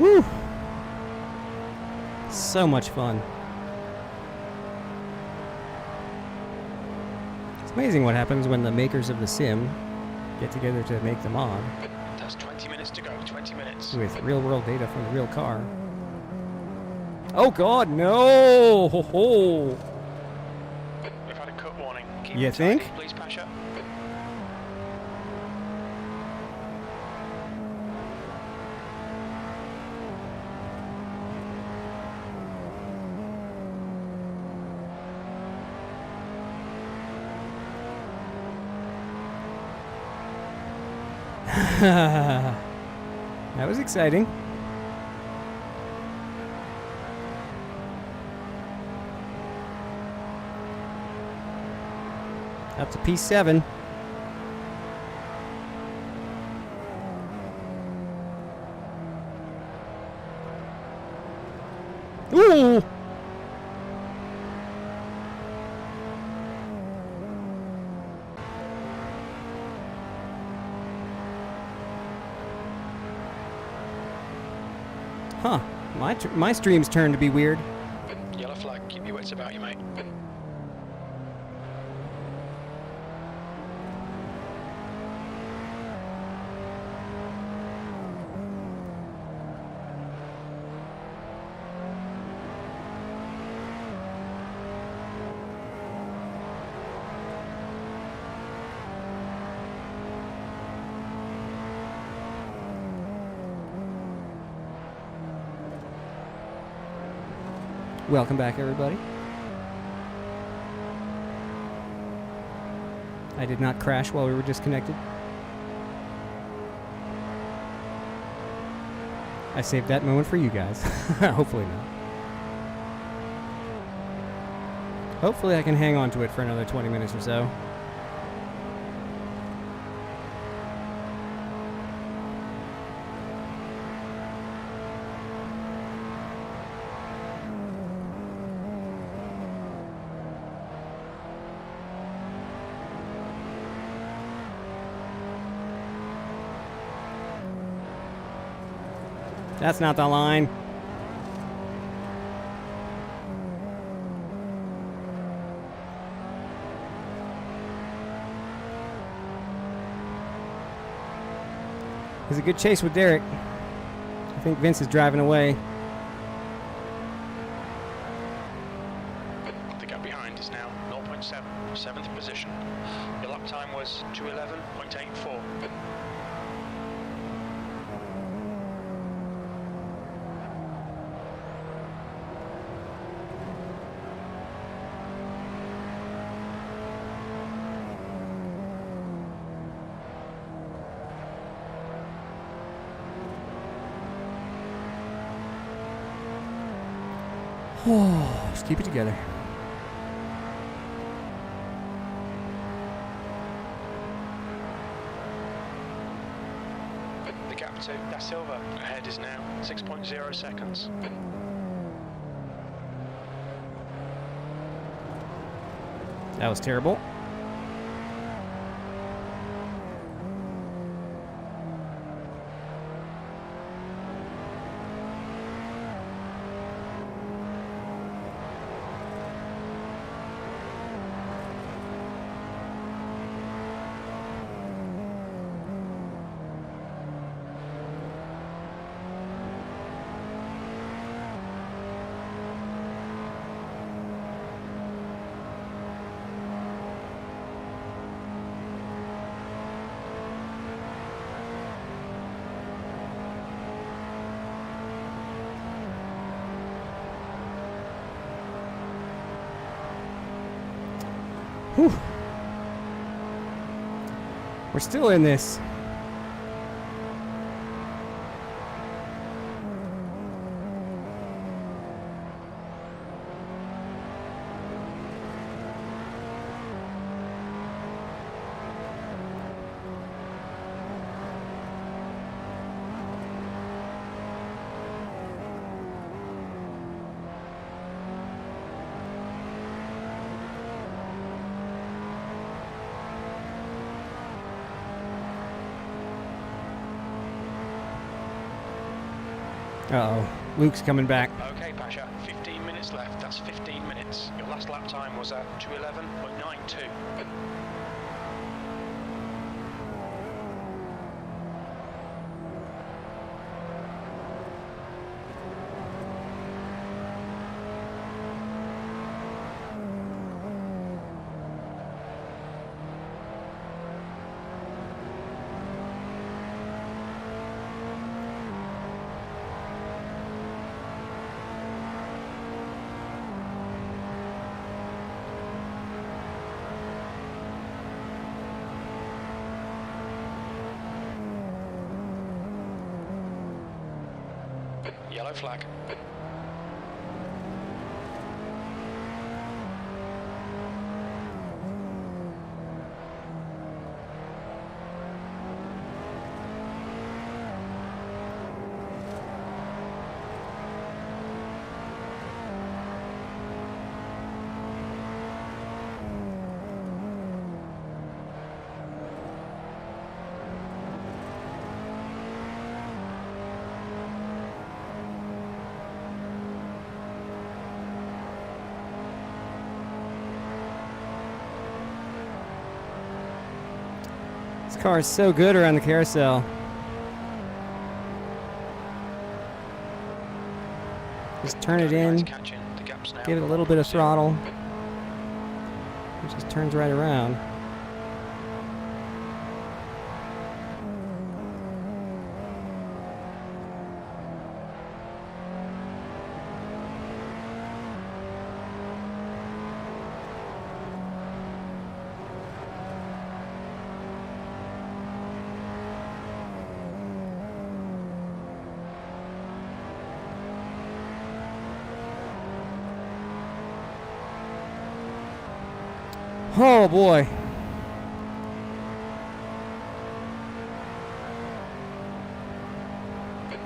Woo! So much fun. It's amazing what happens when the makers of the sim get together to make the mod That's 20 minutes to go, 20 minutes. with real-world data from the real car. Oh God, no! Ho ho! We've had a cut warning. Keep You it think? tidy, please patch up. That was exciting. Up to P7. Ooh! Huh. My stream's turned to be weird. Yellow flag, keep your wits about you, mate. Welcome back, everybody. I did not crash while we were disconnected. I saved that moment for you guys. Hopefully not. Hopefully I can hang on to it for another 20 minutes or so. That's not the line. It's a good chase with Derek. I think Vince is driving away. The gap behind is now 0.7, 7th position. Your lap time was 2:11.84. Oh, just keep it together. The gap to Da Silva ahead is now 6.0 seconds. That was terrible. Whew. We're still in this. Uh-oh. Luke's coming back. Okay, Pasha, 15 minutes left. That's 15 minutes. Your last lap time was at 2:11.92. Yellow flag. This car is so good around the carousel. Just turn it in, give it a little bit of throttle. It just turns right around. Oh boy.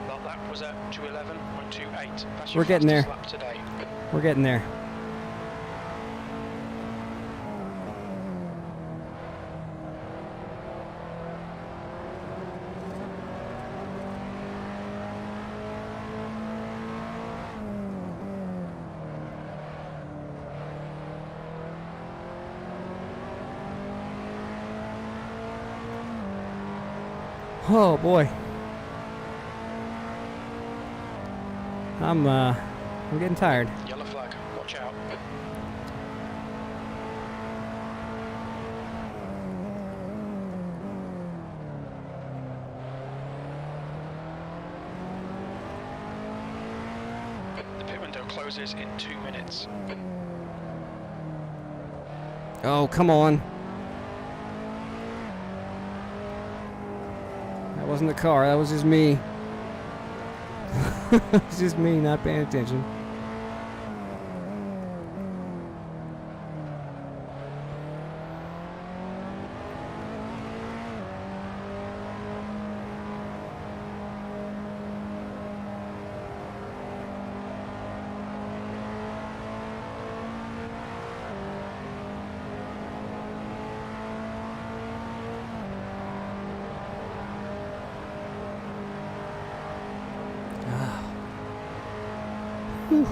Well, that was at 2:11.28. We're getting there. Today. We're getting there. Oh boy. I'm getting tired. Yellow flag, watch out. The pit window closes in 2 minutes. Oh, come on. That wasn't the car, that was just me. It's just me not paying attention. Whew.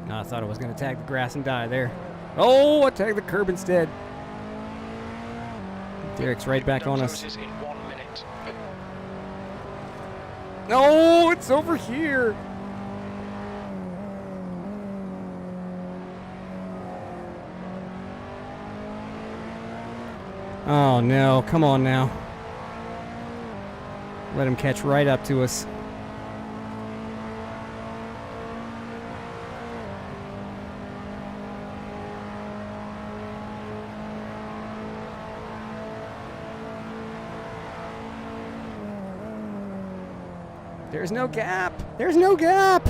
No, I thought I was going to tag the grass and die there. Oh, I tagged the curb instead. Derek's right back on us. In 1 minute. No, it's over here. Oh, no. Come on now. Let him catch right up to us. There's no gap. There's no gap.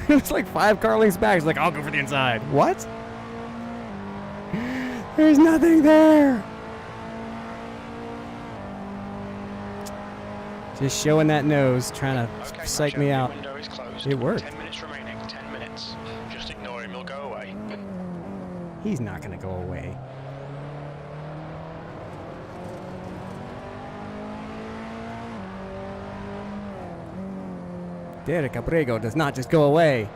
It's like 5 car lengths back. It's like, I'll go for the inside. What? There's nothing there. Just showing that nose, trying to psych me out. Window is closed. It worked. 10 minutes remaining. 10 minutes. Just ignore him. He'll go away. He's not going to go away. Derek Abrego does not just go away.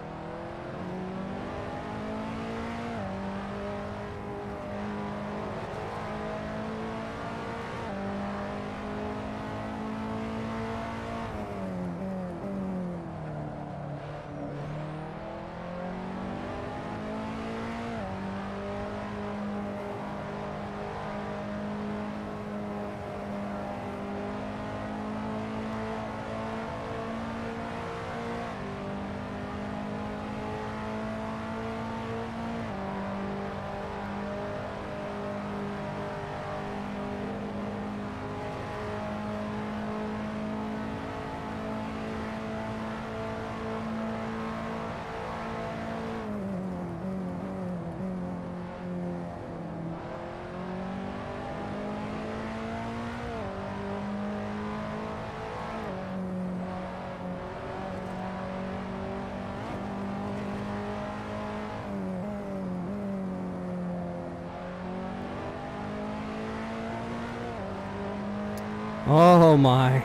Oh my.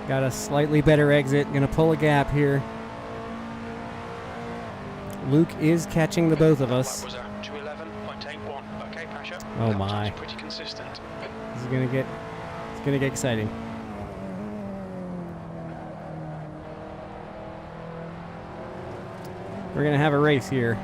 Got a slightly better exit. Gonna pull a gap here. Luke is catching the both of us. Was 211.81. Okay, Pasha. Oh That was my. actually pretty consistent. This is gonna get exciting. We're gonna have a race here.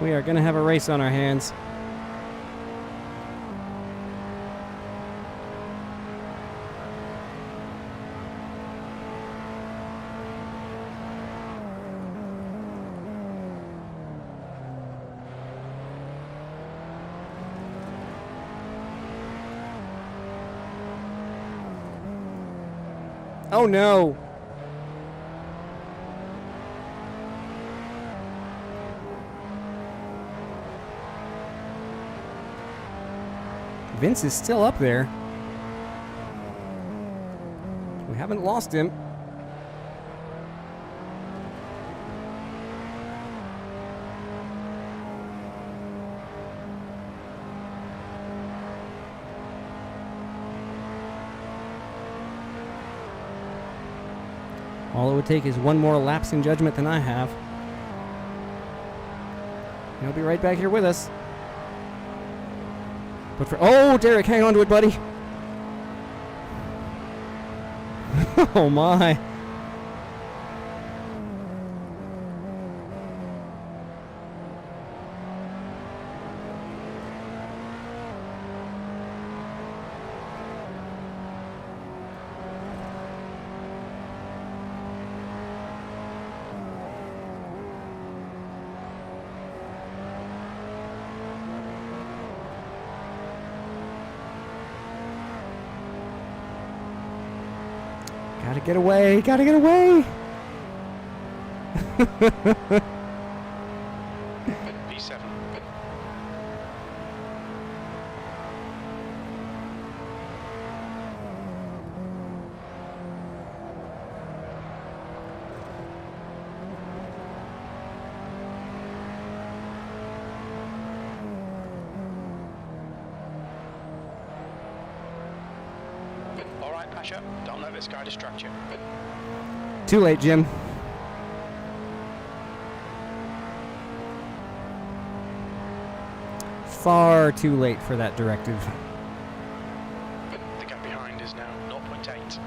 We are gonna have a race on our hands. Oh no! Vince is still up there. We haven't lost him. All it would take is one more lapse in judgment than I have. He'll be right back here with us. But for Derek, hang on to it, buddy. Oh my. Gotta get away, gotta get away! P7. All right, Pasha, don't let this guy distract you. Too late, Jim. Far too late for that directive. The gap behind is now 0.8.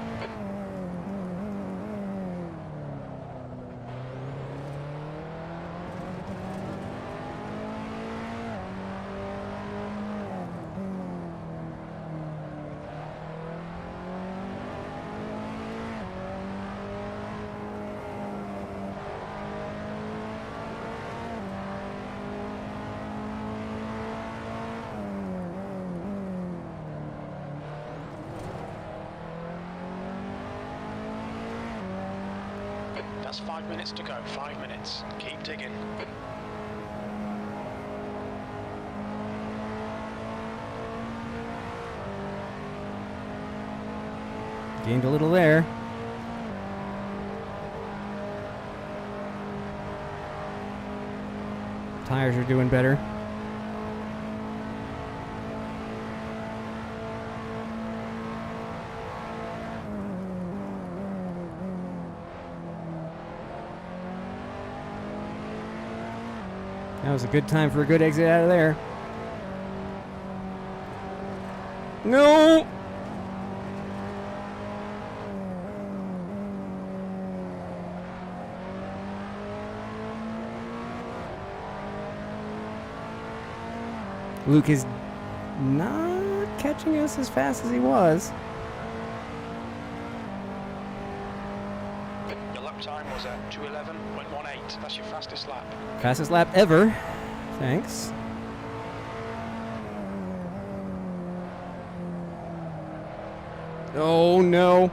That's 5 minutes to go, 5 minutes. Keep digging. Gained a little there. Tires are doing better. That was a good time for a good exit out of there. No! Luke is not catching us as fast as he was. Your lap time was at 2:11.18. That's your fastest lap. Fastest lap ever. Thanks. Oh no.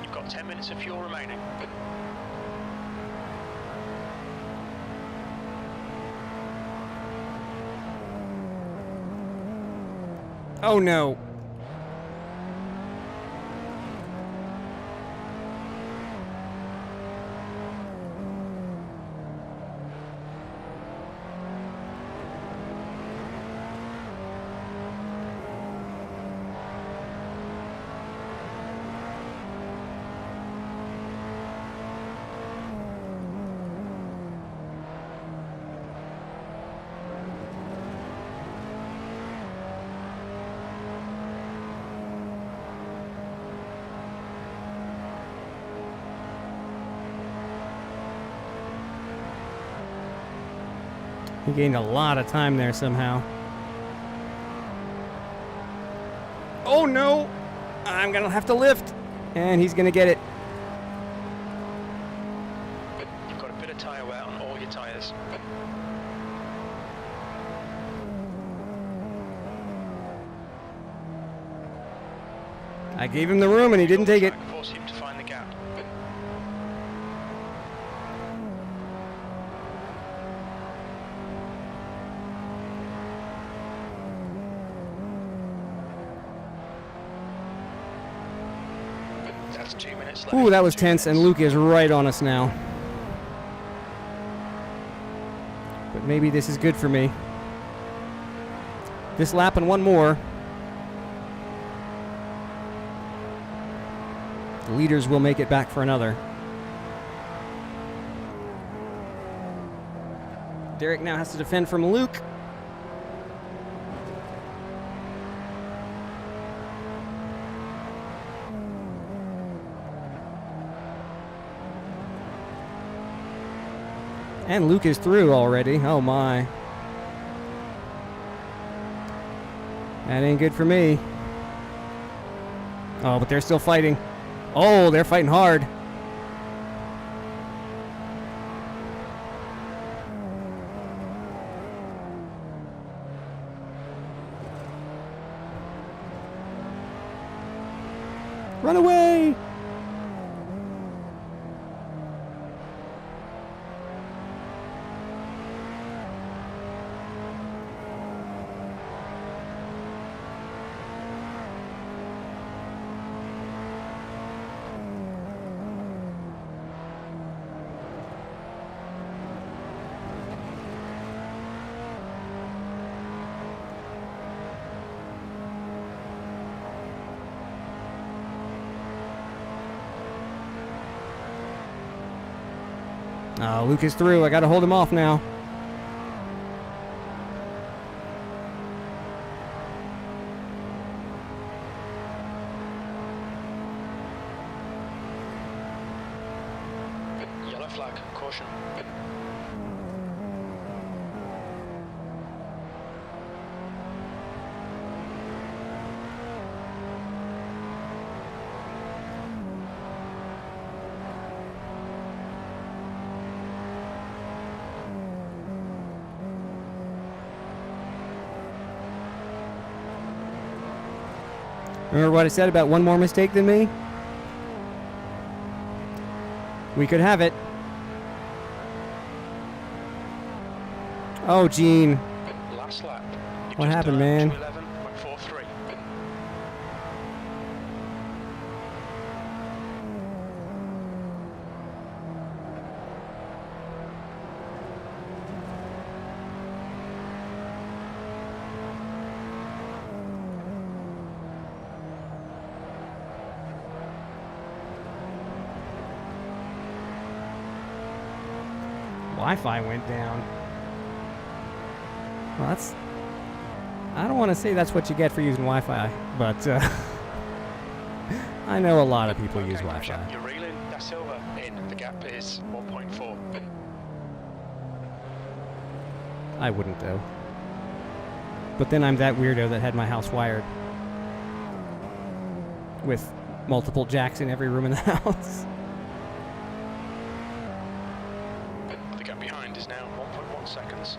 You've got 10 minutes of fuel remaining. Oh no. He gained a lot of time there somehow. Oh no! I'm gonna have to lift! And he's gonna get it. You've got a bit of tyre wear on all your tyres. I gave him the room and he didn't take it. Force him to find the gap. That's 2 minutes left. Ooh, that was 2 tense, and minutes. Luke is right on us now. But maybe this is good for me. This lap and one more. The leaders will make it back for another. Derek now has to defend from Luke. And Luke is through already. Oh my. That ain't good for me. Oh, but they're still fighting. Oh, they're fighting hard. Run away! Oh, Luke is through. I gotta hold him off now. Yellow flag, caution. Remember what I said about one more mistake than me? We could have it. Oh, Gene. Last lap. You've What just happened, done man? 2:11.43. Wi-Fi went down. Well, that's... I don't want to say that's what you get for using Wi-Fi, but I know a lot of people use Wi-Fi. You're reeling. That's silver in. The gap is 1.4. I wouldn't, though. But then I'm that weirdo that had my house wired with multiple jacks in every room in the house. The gap behind is now 1.1 seconds.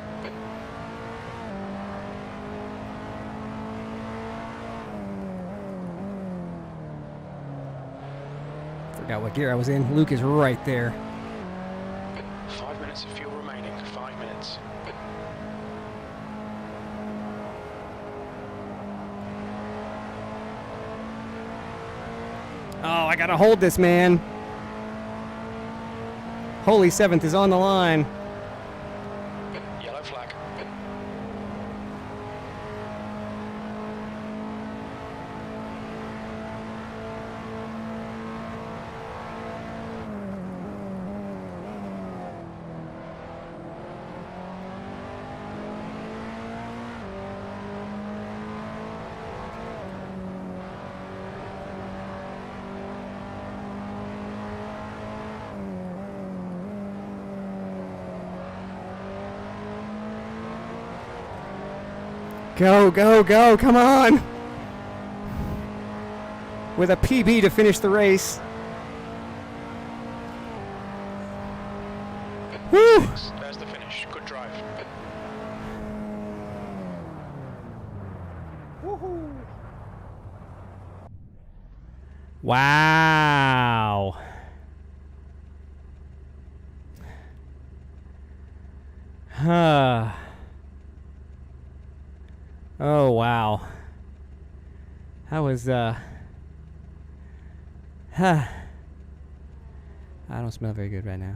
Forgot what gear I was in. Luke is right there. 5 minutes of fuel remaining. 5 minutes. Oh, I gotta hold this, man. Holy Seventh is on the line. Yellow flag. Go, go, go, come on! With a PB to finish the race. Woo! There's the finish. Good drive. Wow. Huh. Oh, wow. That was, I don't smell very good right now.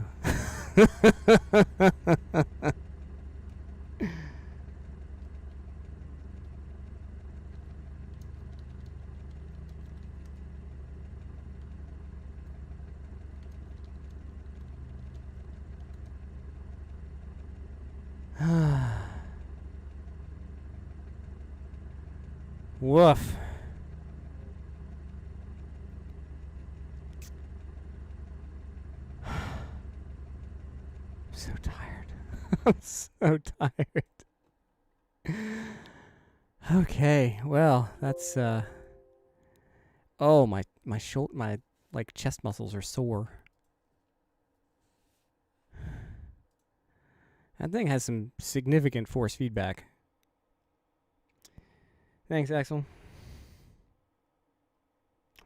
Woof. I'm so tired. I'm so tired. Okay, well, that's oh my like chest muscles are sore. That thing has some significant force feedback. Thanks, Axel.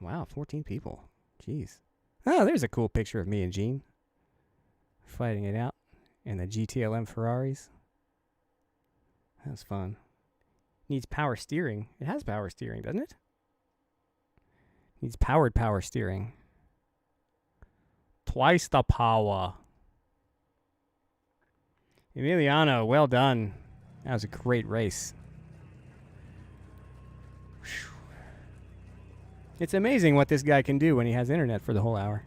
Wow, 14 people. Jeez. Oh, there's a cool picture of me and Gene fighting it out in the GTLM Ferraris. That was fun. Needs power steering. It has power steering, doesn't it? Needs powered power steering. Twice the power. Emiliano, well done. That was a great race. Whew. It's amazing what this guy can do when he has internet for the whole hour.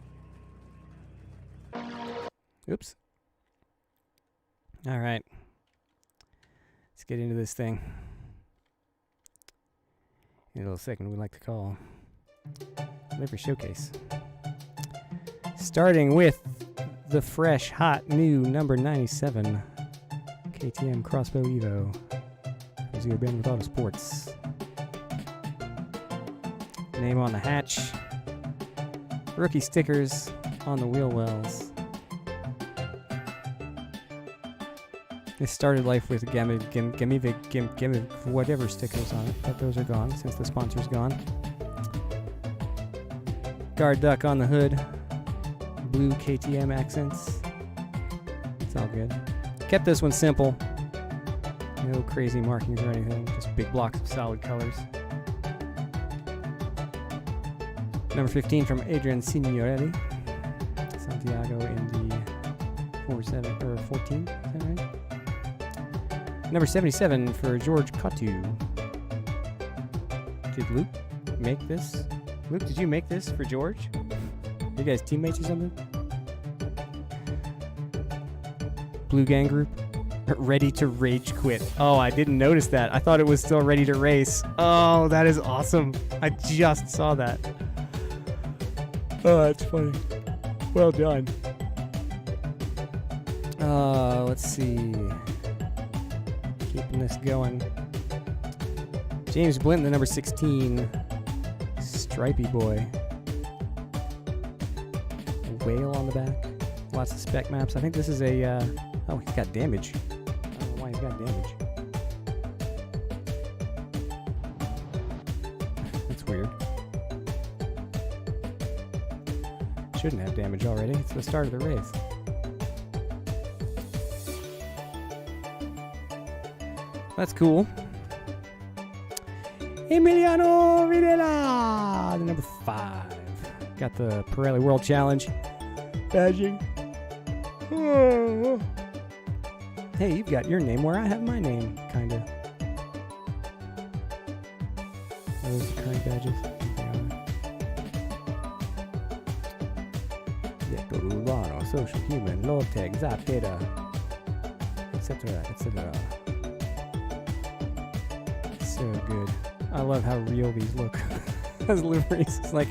Oops. All right. Let's get into this thing. In a little second, we like to call Livery Showcase. Starting with the fresh, hot, new number 97 KTM Crossbow Evo. As you've been with Autosports. Name on the hatch. Rookie stickers on the wheel wells. It started life with whatever stickers on it, but those are gone since the sponsor's gone. Guard duck on the hood. Blue KTM accents. It's all good. Kept this one simple. No crazy markings or anything. Just big blocks of solid colors. Number 15 from Adrian Signorelli. Santiago in the 14, is that right? Number 77 for George Cotu. Did Luke make this? Luke, did you make this for George? You guys teammates or something? Blue Gang Group. Ready to rage quit. Oh, I didn't notice that. I thought it was still ready to race. Oh, that is awesome. I just saw that. Oh, that's funny. Well done. Let's see. Keeping this going. James Blinton, the number 16. Stripey boy. A whale on the back. Lots of spec maps. I think this is a... oh, he's got damage. I don't know why he's got damage. That's weird. Shouldn't have damage already. It's the start of the race. That's cool. Emiliano Videla, the number 5. Got the Pirelli World Challenge badging. Oh. Hey, you've got your name where I have my name, kinda. Are those the current badges? Detto Urbano, Social Human, Logitech, Zaptera, etc., etc. So good. I love how real these look as liveries. It's like,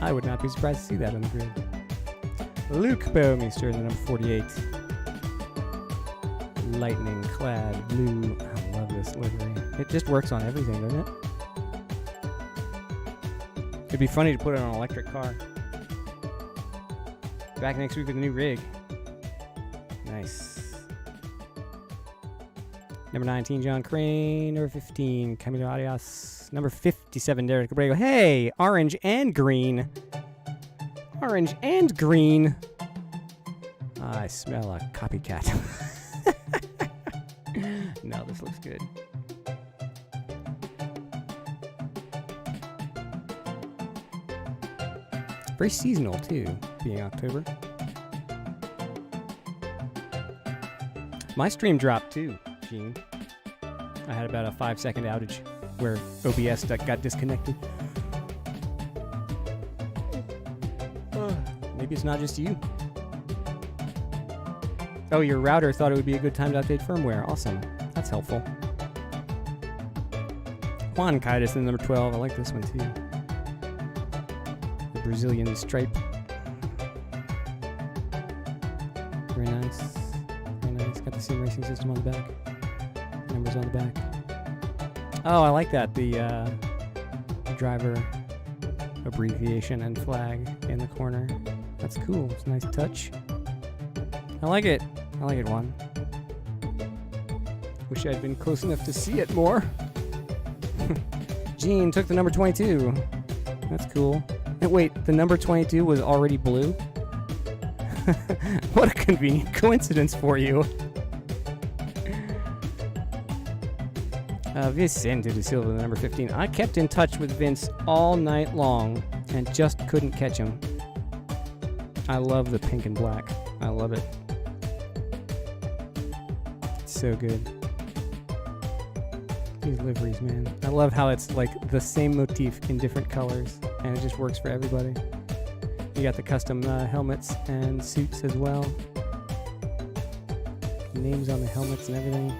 I would not be surprised to see that on the grid. Luke Bowmeister, the number 48. Lightning clad blue. I love this livery. It just works on everything, doesn't it? It'd be funny to put it on an electric car. Back next week with a new rig. Nice. Number 19, John Crane. Number 15, Camilo Arias. Number 57, Derek Abrego. Hey, orange and green. Orange and green. I smell a copycat. No, this looks good. Very seasonal, too, being October. My stream dropped, too, Gene. I had about a 5-second outage where OBS got disconnected. Maybe it's not just you. Oh, your router thought it would be a good time to update firmware. Awesome. That's helpful. Juan Kaitis in number 12. I like this one, too. The Brazilian stripe. Very nice. Very nice. Got the SimRacingSystem on the back. Numbers on the back. Oh, I like that. The driver abbreviation and flag in the corner. That's cool. It's a nice touch. I like it. I like it, Juan. Wish I'd been close enough to see it more. Gene took the number 22. That's cool. And wait, the number 22 was already blue? What a convenient coincidence for you. Vicente de Silva, the number 15. I kept in touch with Vince all night long and just couldn't catch him. I love the pink and black. I love it. It's so good. These liveries, man. I love how it's like the same motif in different colors, and it just works for everybody. You got the custom helmets and suits as well. Names on the helmets and everything.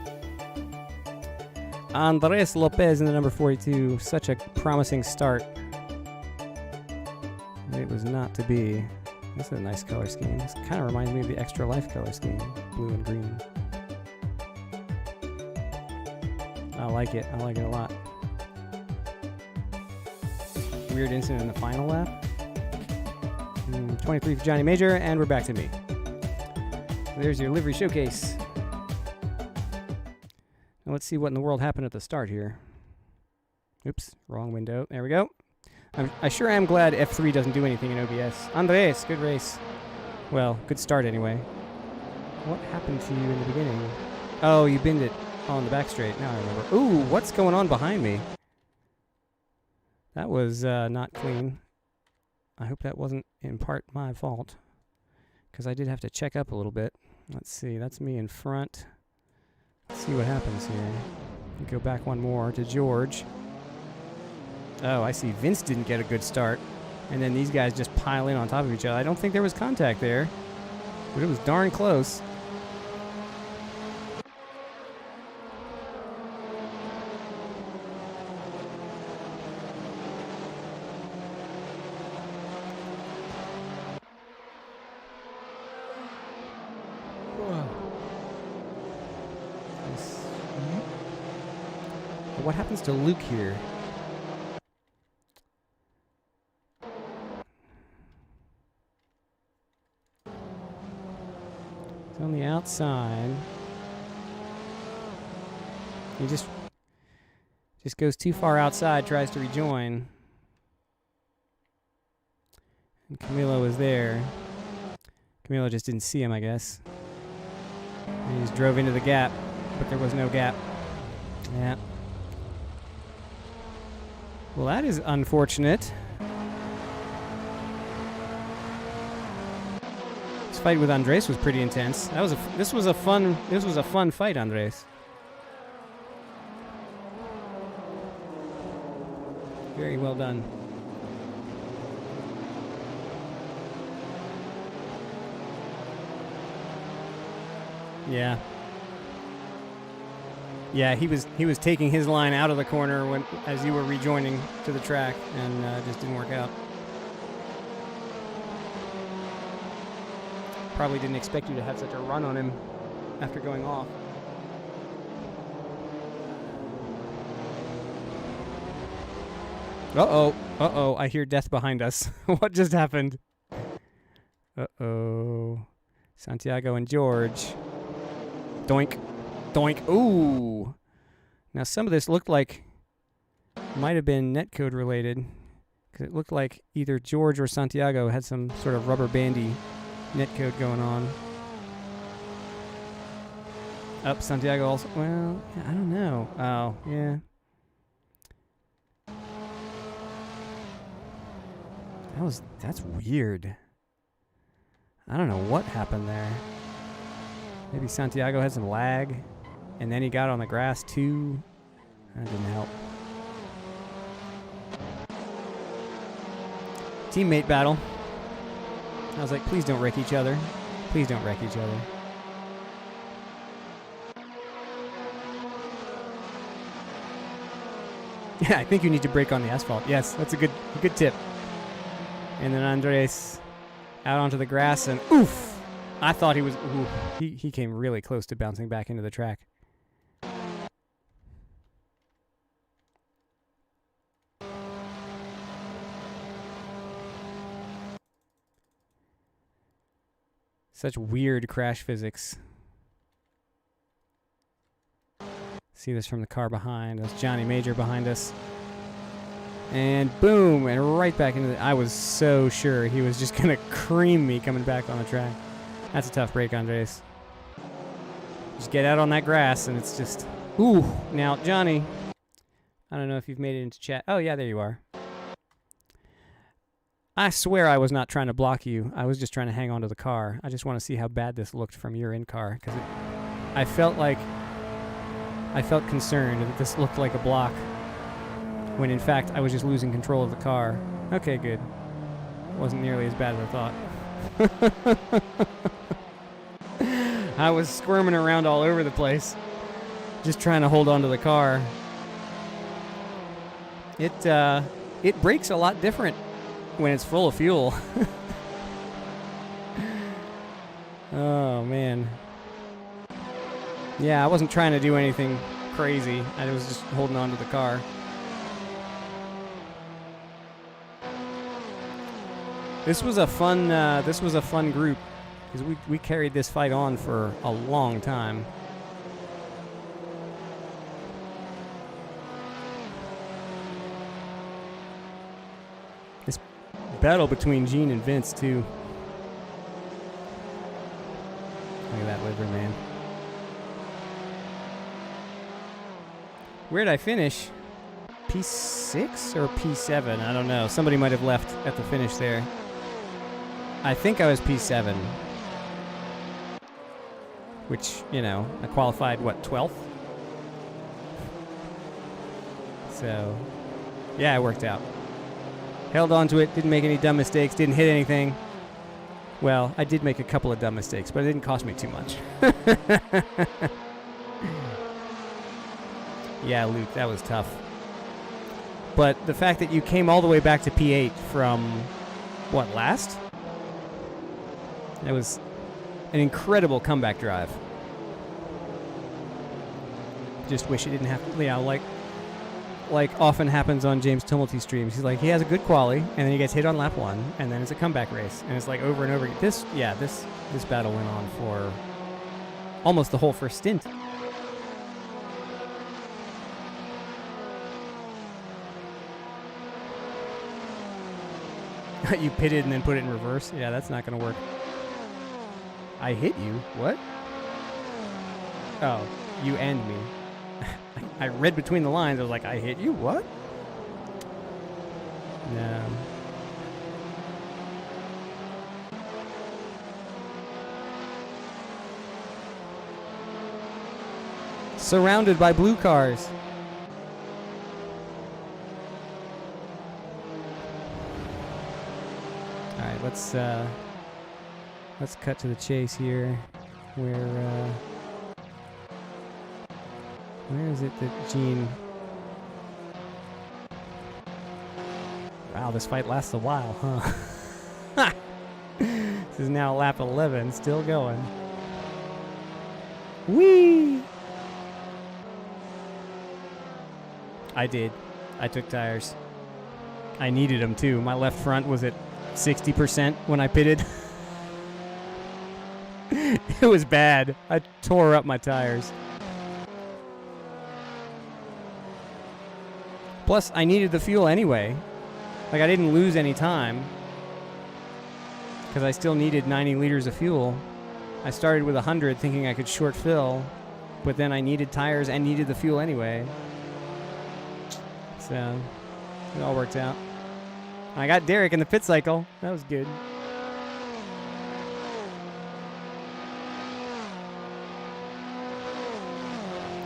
Andres Lopez in the number 42. Such a promising start. It was not to be. This is a nice color scheme. This kind of reminds me of the Extra Life color scheme. Blue and green. I like it. I like it a lot. Weird incident in the final lap. 23 for Johnny Major, and we're back to me. So there's your livery showcase. Now let's see what in the world happened at the start here. Oops, wrong window. There we go. I sure am glad F3 doesn't do anything in OBS. Andres, good race. Well, good start anyway. What happened to you in the beginning? Oh, you binned it on the back straight. Now I remember. Ooh, what's going on behind me? That was not clean. I hope that wasn't in part my fault, because I did have to check up a little bit. Let's see, that's me in front. Let's see what happens here. Go back one more to George. Oh, I see. Vince didn't get a good start, and then these guys just pile in on top of each other. I don't think there was contact there, but it was darn close. What happens to Luke here? It's on the outside. He just goes too far outside, tries to rejoin. And Camilo was there. Camilo just didn't see him, I guess. And he just drove into the gap, but there was no gap. Yeah. Well, that is unfortunate. This fight with Andres was pretty intense. This was a fun fight, Andres. Very well done. Yeah. Yeah, he was taking his line out of the corner as you were rejoining to the track, and it just didn't work out. Probably didn't expect you to have such a run on him after going off. Uh-oh, I hear death behind us. What just happened? Uh-oh. Santiago and George. Doink. Doink. Ooh. Now some of this looked like might have been netcode related, because it looked like either George or Santiago had some sort of rubber bandy netcode going on. Up, Santiago also. Well, yeah, I don't know. Oh, yeah. That's weird. I don't know what happened there. Maybe Santiago had some lag, and then he got on the grass too. That didn't help. Teammate battle. I was like, please don't wreck each other. Please don't wreck each other. Yeah, I think you need to brake on the asphalt. Yes, that's a good tip. And then Andres out onto the grass, and oof! I thought he was... Oof, he came really close to bouncing back into the track. Such weird crash physics. See this from the car behind. That's Johnny Major behind us. And boom, and right back into the... I was so sure he was just going to cream me coming back on the track. That's a tough break, Andres. Just get out on that grass, and it's just... Ooh. Now, Johnny, I don't know if you've made it into chat. Oh, yeah, there you are. I swear I was not trying to block you. I was just trying to hang on to the car. I just want to see how bad this looked from your in-car, because I felt concerned that this looked like a block, when in fact I was just losing control of the car. Okay, good. Wasn't nearly as bad as I thought. I was squirming around all over the place, just trying to hold on to the car. It brakes a lot different when it's full of fuel. Oh, man. Yeah, I wasn't trying to do anything crazy. I was just holding on to the car. This was a fun group, because we carried this fight on for a long time. This battle between Gene and Vince too. Look at that liver, man. Where did I finish? P6 or P7? I don't know. Somebody might have left at the finish there. I think I was P7. Which, you know, I qualified, what, 12th? So, yeah, it worked out. Held on to it, didn't make any dumb mistakes, didn't hit anything. Well, I did make a couple of dumb mistakes, but it didn't cost me too much. Yeah, Luke, that was tough. But the fact that you came all the way back to P8 from, what, last? That was an incredible comeback drive. Just wish it didn't have to, you know, like often happens on James Tumulty streams. He's like, he has a good quali, and then he gets hit on lap 1, and then it's a comeback race. And it's like over and over again. This battle went on for almost the whole first stint. You pitted and then put it in reverse? Yeah, that's not going to work. I hit you? What? Oh, you and me. I read between the lines. I was like, I hit you? What? No. Surrounded by blue cars. Alright, let's cut to the chase here. Where is it that Gene... Wow, this fight lasts a while, huh? This is now lap 11, still going. Whee! I did. I took tires. I needed them too. My left front was at 60% when I pitted. It was bad. I tore up my tires. Plus, I needed the fuel anyway. Like, I didn't lose any time, because I still needed 90 liters of fuel. I started with 100 thinking I could short fill, but then I needed tires and needed the fuel anyway. So, it all worked out. I got Derek in the pit cycle. That was good.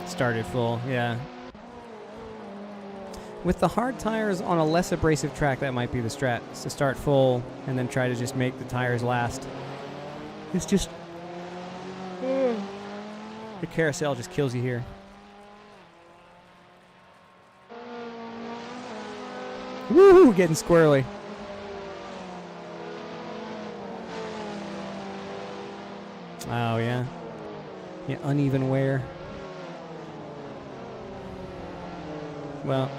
Started full, yeah. With the hard tires on a less abrasive track, that might be the strat. Is to start full and then try to just make the tires last. It's just... the carousel just kills you here. Woo! Getting squirrely. Oh, yeah. Yeah, uneven wear. Well...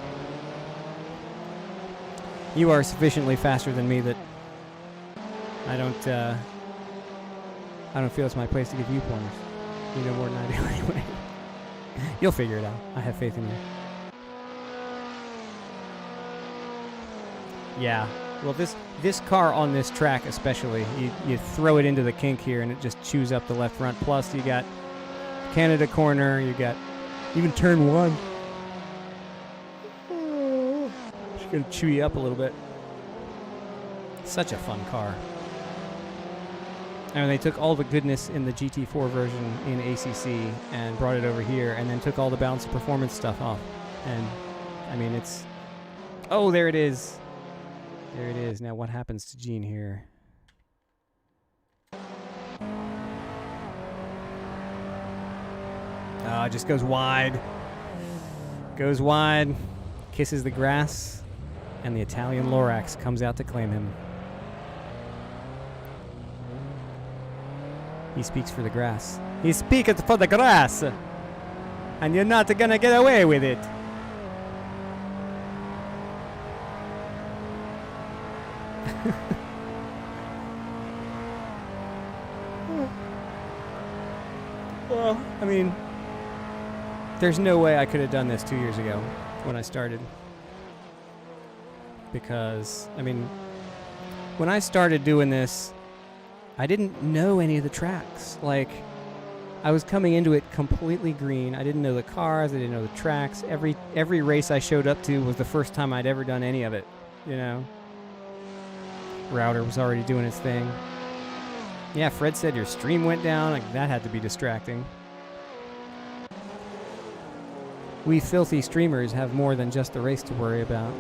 You are sufficiently faster than me that I I don't feel it's my place to give you pointers. You know more than I do anyway. You'll figure it out. I have faith in you. Yeah. Well, this car on this track especially, you throw it into the kink here and it just chews up the left front. Plus, you got Canada corner. You got even turn 1. It's going to chew you up a little bit. Such a fun car. I mean, they took all the goodness in the GT4 version in ACC and brought it over here, and then took all the balance and performance stuff off. And, I mean, it's... Oh, there it is. There it is. Now, what happens to Gene here? It just goes wide. Goes wide. Kisses the grass. And the Italian Lorax comes out to claim him. He speaks for the grass. He speaketh for the grass. And you're not gonna get away with it. Well, I mean, there's no way I could have done this 2 years ago when I started. Because, I mean, when I started doing this, I didn't know any of the tracks. Like, I was coming into it completely green. I didn't know the cars. I didn't know the tracks. Every race I showed up to was the first time I'd ever done any of it, you know? Router was already doing its thing. Yeah, Fred said your stream went down. Like, that had to be distracting. We filthy streamers have more than just the race to worry about.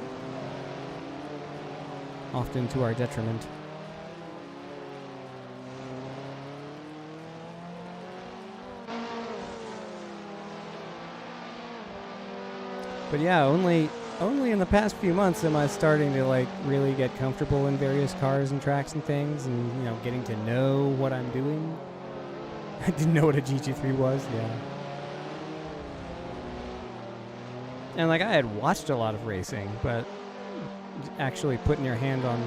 Often to our detriment. But yeah, only in the past few months am I starting to like really get comfortable in various cars and tracks and things, and you know, getting to know what I'm doing. I didn't know what a GT3 was, yeah. And like I had watched a lot of racing, but actually putting your hand on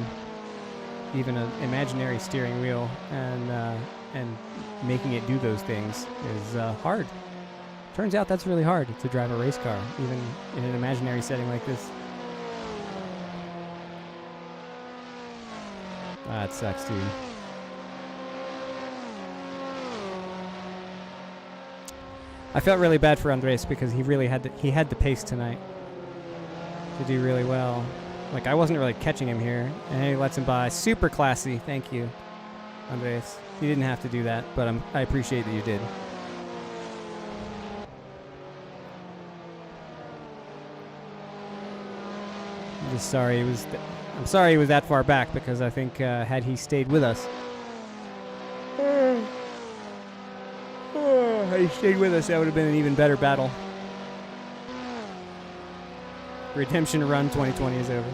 even an imaginary steering wheel and making it do those things is hard. Turns out that's really hard to drive a race car, even in an imaginary setting like this. That sucks, dude. I felt really bad for Andres because he really had the pace tonight to do really well. Like, I wasn't really catching him here, and he lets him by. Super classy. Thank you, Andres. You didn't have to do that, but I appreciate that you did. I'm just sorry I'm sorry he was that far back, because I think had he stayed with us, had he stayed with us, that would have been an even better battle. Redemption run 2020 is over.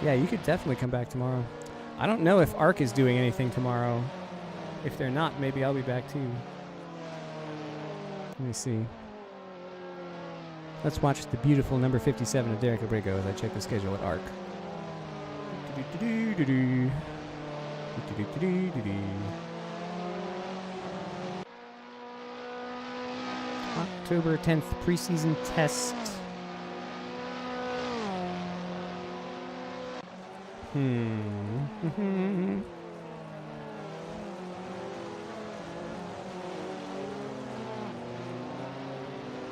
Yeah, you could definitely come back tomorrow. I don't know if ARC is doing anything tomorrow. If they're not, maybe I'll be back too. Let me see. Let's watch the beautiful number 57 of Derek Abrego as I check the schedule at ARC. October 10th preseason test.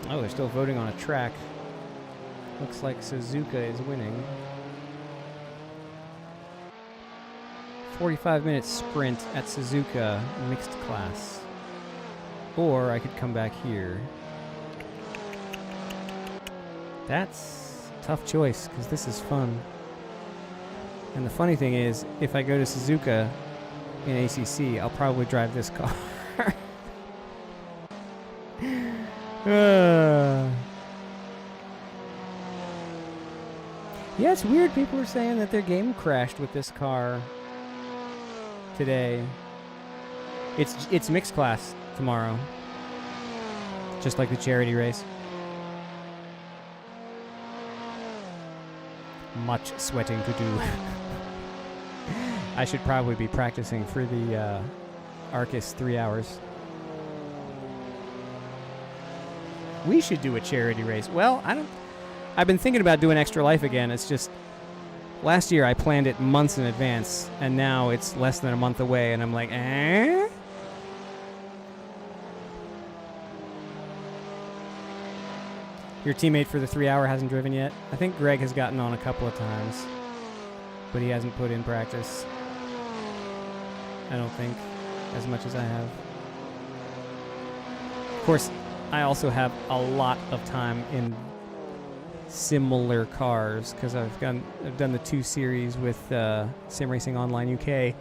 Oh, they're still voting on a track. Looks like Suzuka is winning. 45-minute sprint at Suzuka mixed class. Or I could come back here. That's a tough choice, because this is fun. And the funny thing is, if I go to Suzuka in ACC, I'll probably drive this car. Yeah, it's weird. People were saying that their game crashed with this car today. It's mixed class tomorrow, just like the charity race. Much sweating to do. I should probably be practicing for the Arcus 3 hours. We should do a charity race. Well, I've been thinking about doing Extra Life again. It's just last year I planned it months in advance, and now it's less than a month away, and I'm like, eh? Your teammate for the 3 hour hasn't driven yet? I think Greg has gotten on a couple of times, but he hasn't put in practice. I don't think as much as I have. Of course, I also have a lot of time in similar cars because I've done the 2 series with Sim Racing Online UK.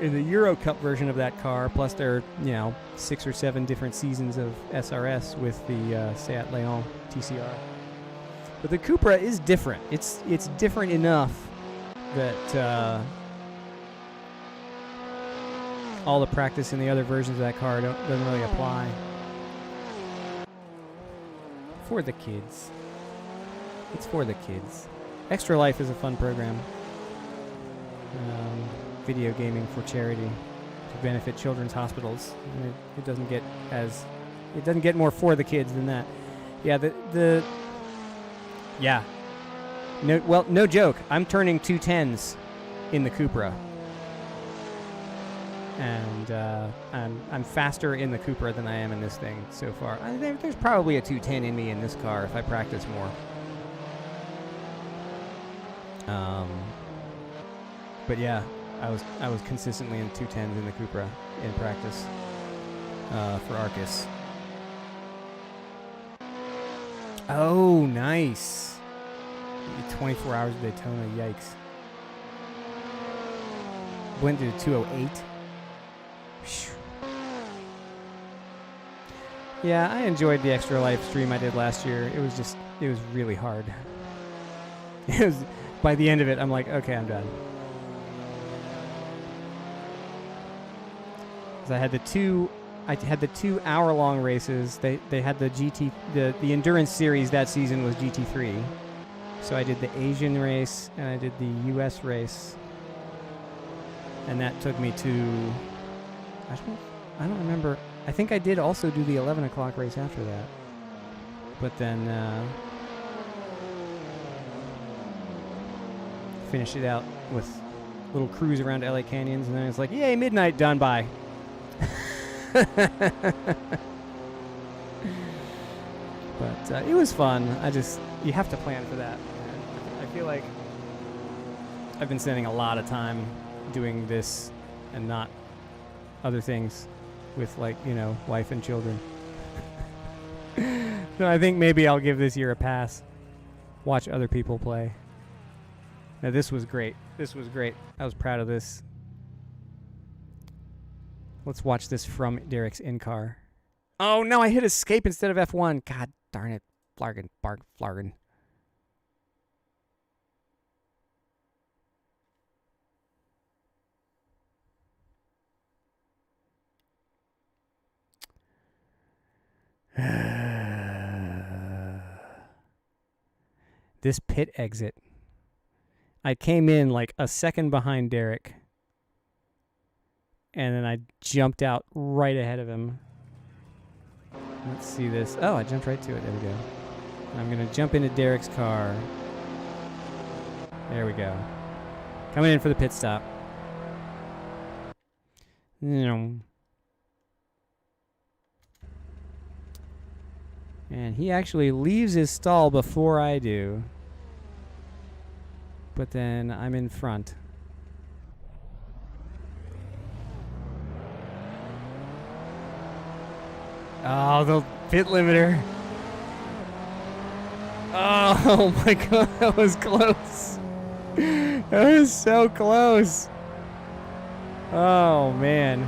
In the Euro Cup version of that car, plus there are 6 or 7 different seasons of SRS with the Seat Leon TCR. But the Cupra is different. It's different enough that all the practice in the other versions of that car doesn't really apply. For the kids. It's for the kids. Extra Life is a fun program. Video gaming for charity to benefit children's hospitals. And it doesn't get more for the kids than that. Yeah, no joke. I'm turning 210s in the Cupra. And I'm faster in the Cupra than I am in this thing so far. There's probably a 210 in me in this car if I practice more. But yeah, I was consistently in 210s in the Cupra in practice for Arcus. Oh, nice. 24 hours of Daytona, yikes. Went to 208. Yeah, I enjoyed the Extra Life stream I did last year. It was really hard. By the end of it, I'm like, okay, I'm done. I had the 2 hour-long races. They had the endurance series that season was GT3. So I did the Asian race and I did the US race. And that took me to I don't remember. I think I did also do the 11 o'clock race after that. But then finished it out with a little cruise around LA Canyons, and then it's like, yay, midnight, done, bye. But it was fun. You have to plan for that. I feel like I've been spending a lot of time doing this and not other things with, like, wife and children. No, I think maybe I'll give this year a pass. Watch other people play. Now, this was great. I was proud of this. Let's watch this from Derek's in-car. Oh, no, I hit escape instead of F1. God darn it. Flargen. This pit exit. I came in like a second behind Derek. And then I jumped out right ahead of him. Let's see this. Oh, I jumped right to it. There we go. I'm going to jump into Derek's car. There we go. Coming in for the pit stop. And he actually leaves his stall before I do. But then I'm in front. Oh, the pit limiter. Oh my god, that was close. That was so close. Oh man.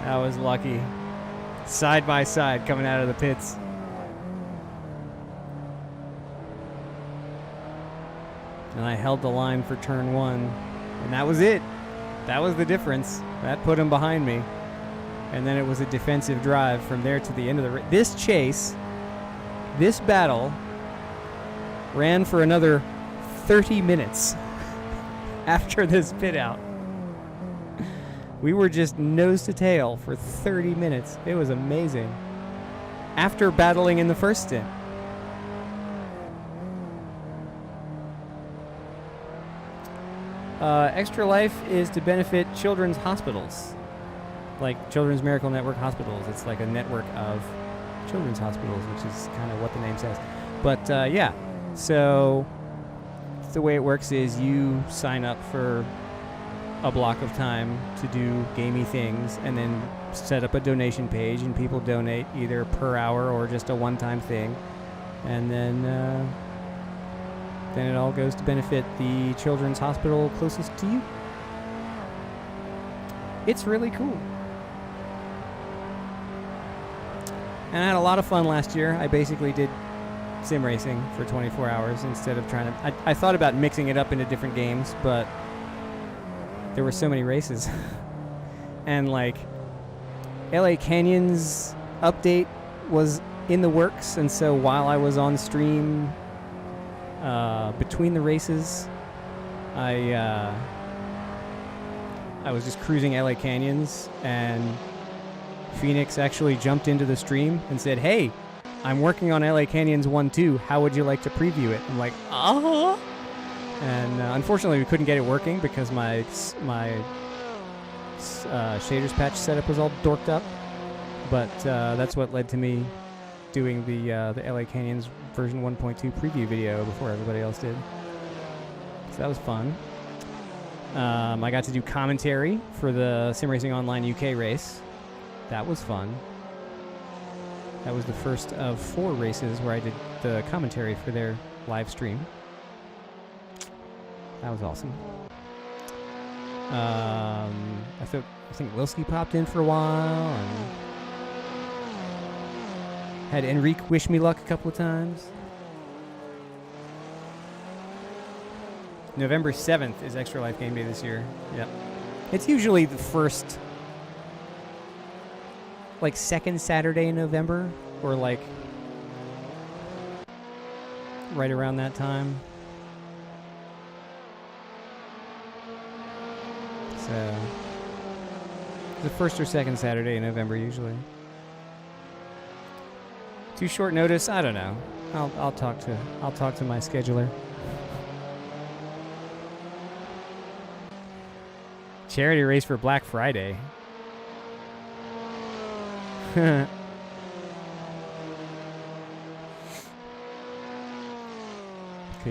That was lucky. Side by side coming out of the pits. And I held the line for turn 1. And that was it. That was the difference. That put him behind me. And then it was a defensive drive from there to the end of the race. This chase, this battle, ran for another 30 minutes. after this pit out. We were just nose to tail for 30 minutes. It was amazing. After battling in the first stint. Extra Life is to benefit children's hospitals. Like Children's Miracle Network hospitals. It's like a network of children's hospitals, which is kind of what the name says. But yeah, so the way it works is you sign up for a block of time to do gamey things and then set up a donation page, and people donate either per hour or just a one-time thing, and then it all goes to benefit the children's hospital closest to you. It's really cool. And I had a lot of fun last year. I basically did sim racing for 24 hours instead of trying to... I thought about mixing it up into different games, but there were so many races. And like LA Canyon's update was in the works, and so while I was on stream between the races, I was just cruising LA Canyons, and Phoenix actually jumped into the stream and said, "Hey, I'm working on LA Canyons 1-2. How would you like to preview it?" I'm like, "Ah." And unfortunately, we couldn't get it working because my shaders patch setup was all dorked up. But that's what led to me doing the LA Canyons version 1.2 preview video before everybody else did. So that was fun. I got to do commentary for the Sim Racing Online UK race. That was fun. That was the first of 4 races where I did the commentary for their live stream. That was awesome. I think LilSki popped in for a while, and had Enrique wish me luck a couple of times. November 7th is Extra Life Game Day this year. Yep. It's usually the first, like, second Saturday in November, or like right around that time. So the first or second Saturday in November usually. Too short notice? I don't know. I'll talk to my scheduler. Charity race for Black Friday. Could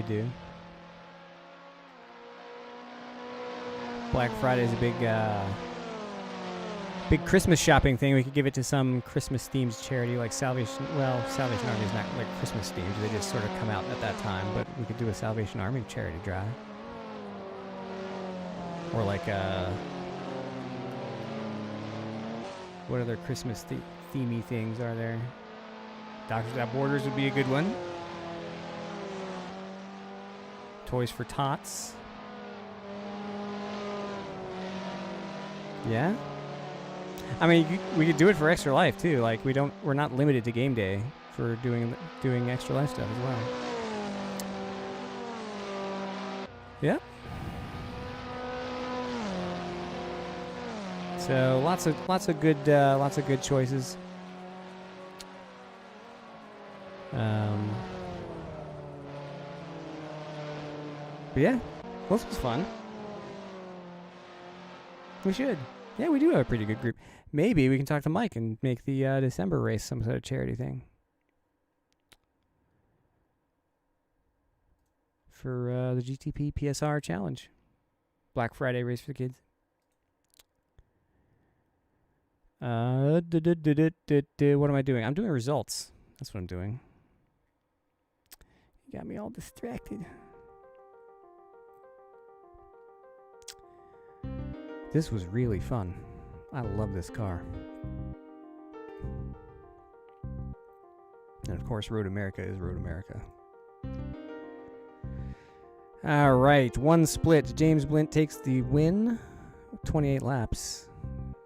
do. Black Friday is a big Christmas shopping thing. We could give it to some Christmas themed charity like Salvation. Well, Salvation Army is not like Christmas themed. They just sort of come out at that time. But we could do a Salvation Army charity drive. Or like what other Christmas themey things are there? Doctors Without Borders would be a good one. Toys for Tots. Yeah? I mean, we could do it for Extra Life too. Like we're not limited to game day for doing Extra Life stuff as well. Yeah. So lots of good choices. But yeah, well, this was fun. We should. Yeah, we do have a pretty good group. Maybe we can talk to Mike and make the December race some sort of charity thing. For the GTP PSR challenge. Black Friday race for the kids. What am I doing? I'm doing results. That's what I'm doing. You got me all distracted. This was really fun. I love this car. And of course, Road America is Road America. All right, one split. James Blint takes the win. 28 laps.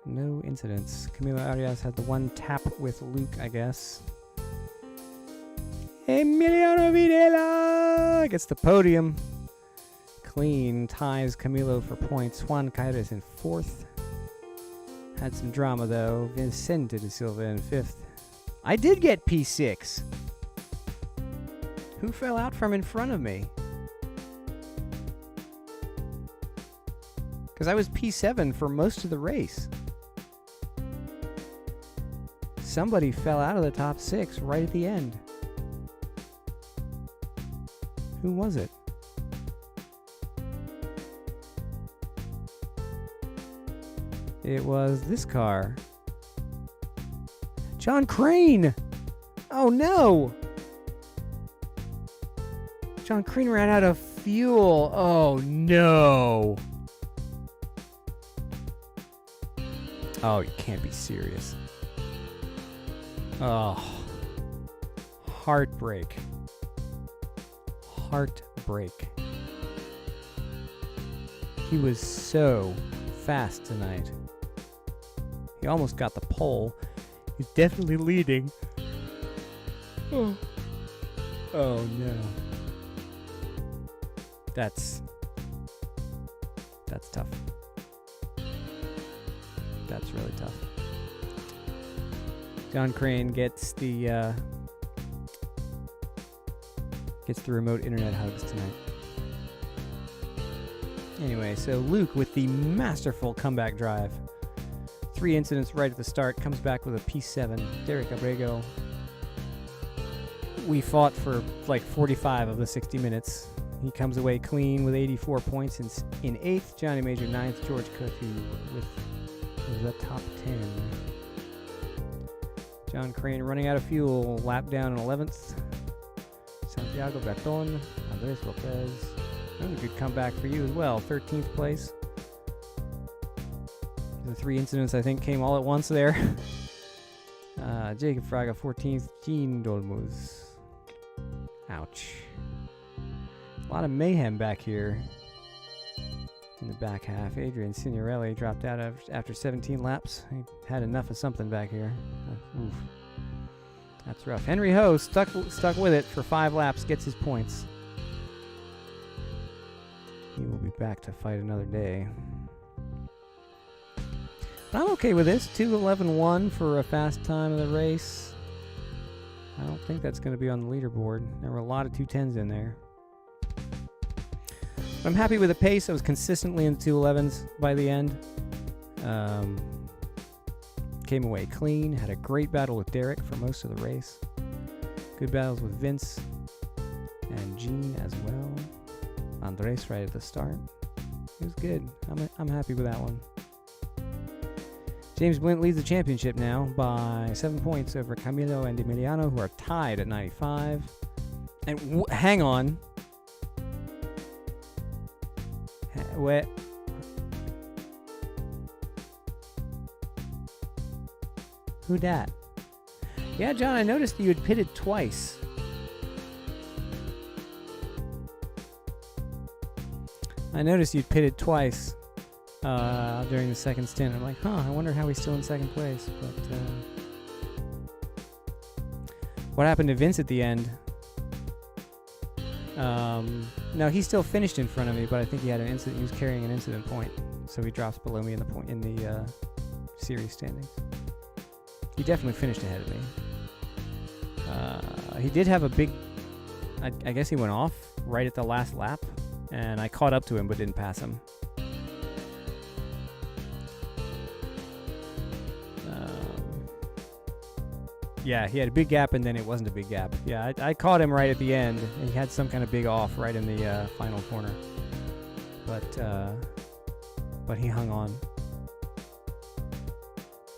No incidents. Camilo Arias had the one tap with Luke, I guess. Emiliano Videla gets the podium. clean, ties Camilo for points. Juan Caires in 4th. Had some drama though. Vicente de Silva in 5th. I did get P6. Who fell out from in front of me? Because I was P7 for most of the race. Somebody fell out of the top 6 right at the end. Who was it? It was this car. John Crane! Oh no! John Crane ran out of fuel. Oh no! Oh, you can't be serious. Oh. Heartbreak. Heartbreak. He was so fast tonight. He almost got the pole. He's definitely leading. Oh. Oh no. That's tough. That's really tough. John Crane gets the remote internet hugs tonight. Anyway, so Luke with the masterful comeback drive. 3 incidents right at the start, comes back with a P7. Derek Abrego. We fought for like 45 of the 60 minutes. He comes away clean with 84 points in 8th. Johnny Major 9th. George Cook with the top 10. John Crane running out of fuel, lap down in 11th. Santiago Berton, Andres Lopez. That was a good comeback for you as well. 13th place. The 3 incidents, I think, came all at once there. Jacob Fraga, 14th. Gene Dolmuz. Ouch. A lot of mayhem back here in the back half. Adrian Signorelli dropped out after 17 laps. He had enough of something back here. Oof. That's rough. Henry Ho stuck with it for 5 laps, gets his points. He will be back to fight another day. But I'm okay with this. 2:11.1 for a fast time of the race. I don't think that's going to be on the leaderboard. There were a lot of 2:10s in there. But I'm happy with the pace. I was consistently in the 2:11s by the end. Came away clean. Had a great battle with Derek for most of the race. Good battles with Vince and Gene as well. Andres right at the start. It was good. I'm happy with that one. James Blint leads the championship now by 7 points over Camilo and Emiliano, who are tied at 95. And hang on. Wait. Who dat? Yeah, John, I noticed you had pitted twice. I noticed you'd pitted twice during the second stint. I'm like, I wonder how he's still in second place. But what happened to Vince at the end? No, he still finished in front of me, but I think he had an incident. He was carrying an incident point, so he drops below me in the series standings. He definitely finished ahead of me. He did have a big. I guess he went off right at the last lap, and I caught up to him, but didn't pass him. Yeah, he had a big gap, and then it wasn't a big gap. Yeah, I caught him right at the end, and he had some kind of big off right in the final corner. But he hung on.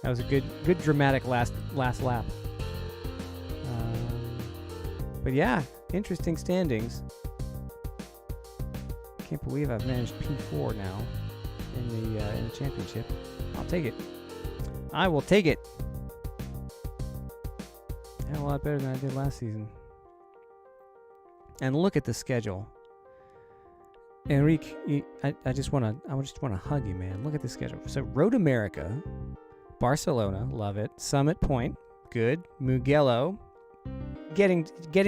That was a good dramatic last lap. But yeah, interesting standings. Can't believe I've managed P4 now in the championship. I'll take it. I will take it. A lot better than I did last season. And look at the schedule. Enrique, I just want to hug you, man. Look at the schedule. So Road America, Barcelona, love it. Summit Point, good. Mugello, getting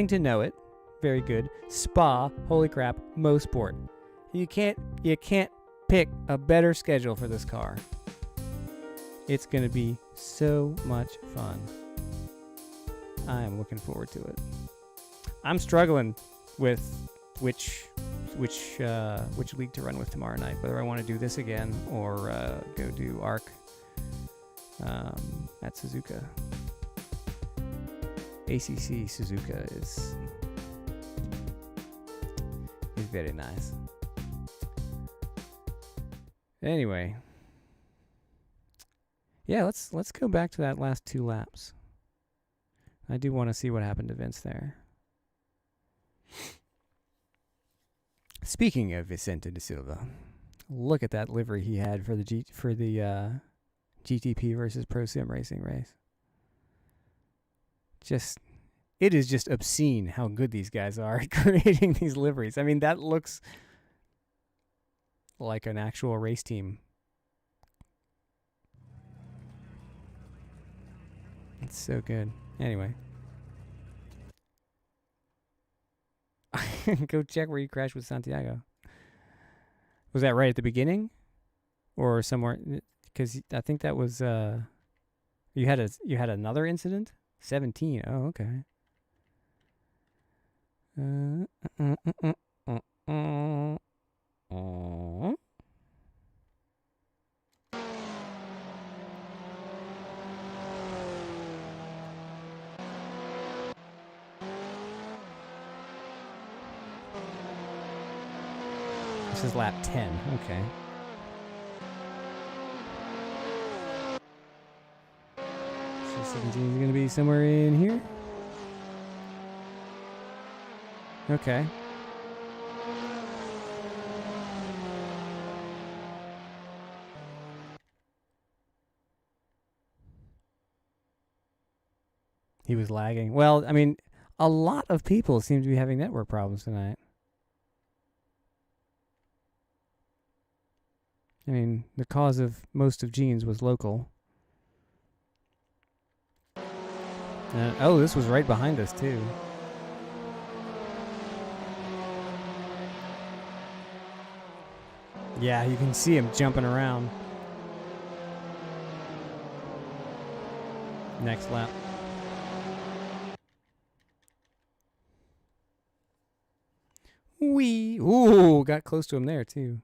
to know it, very good. Spa, holy crap, Mosport. You can't pick a better schedule for this car. It's going to be so much fun. I am looking forward to it. I'm struggling with which league to run with tomorrow night. Whether I want to do this again or go do ARC at Suzuka. ACC Suzuka is very nice. Anyway, yeah, let's go back to that last 2 laps. I do want to see what happened to Vince there. Speaking of Vicente de Silva, look at that livery he had for the GTP versus Pro Sim Racing race. It is just obscene how good these guys are at creating these liveries. I mean, that looks like an actual race team. It's so good. Anyway. Go check where you crashed with Santiago. Was that right at the beginning? Or somewhere? Because I think that was... You had another incident? 17. Oh, okay. This is lap 10. Okay. So 17 is going to be somewhere in here. Okay. He was lagging. Well, I mean, a lot of people seem to be having network problems tonight. I mean, the cause of most of Gene's was local. Oh, this was right behind us, too. Yeah, you can see him jumping around. Next lap. Wee! Ooh, got close to him there, too.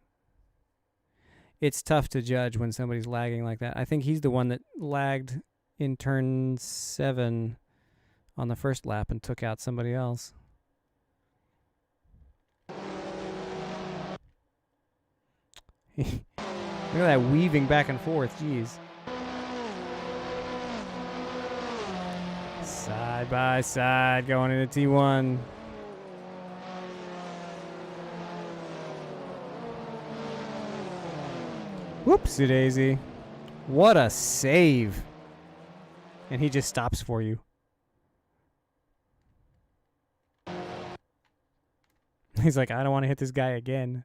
It's tough to judge when somebody's lagging like that. I think he's the one that lagged in turn 7 on the first lap and took out somebody else. Look at that weaving back and forth. Jeez. Side by side going into T1. Whoopsie daisy. What a save. And he just stops for you. He's like, I don't want to hit this guy again.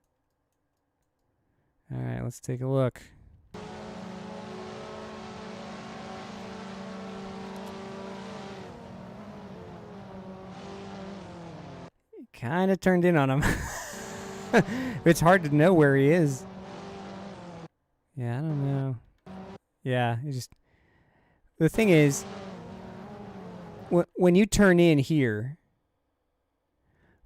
All right, let's take a look. Kind of turned in on him. It's hard to know where he is. Yeah, I don't know. Yeah, it just... The thing is, when you turn in here,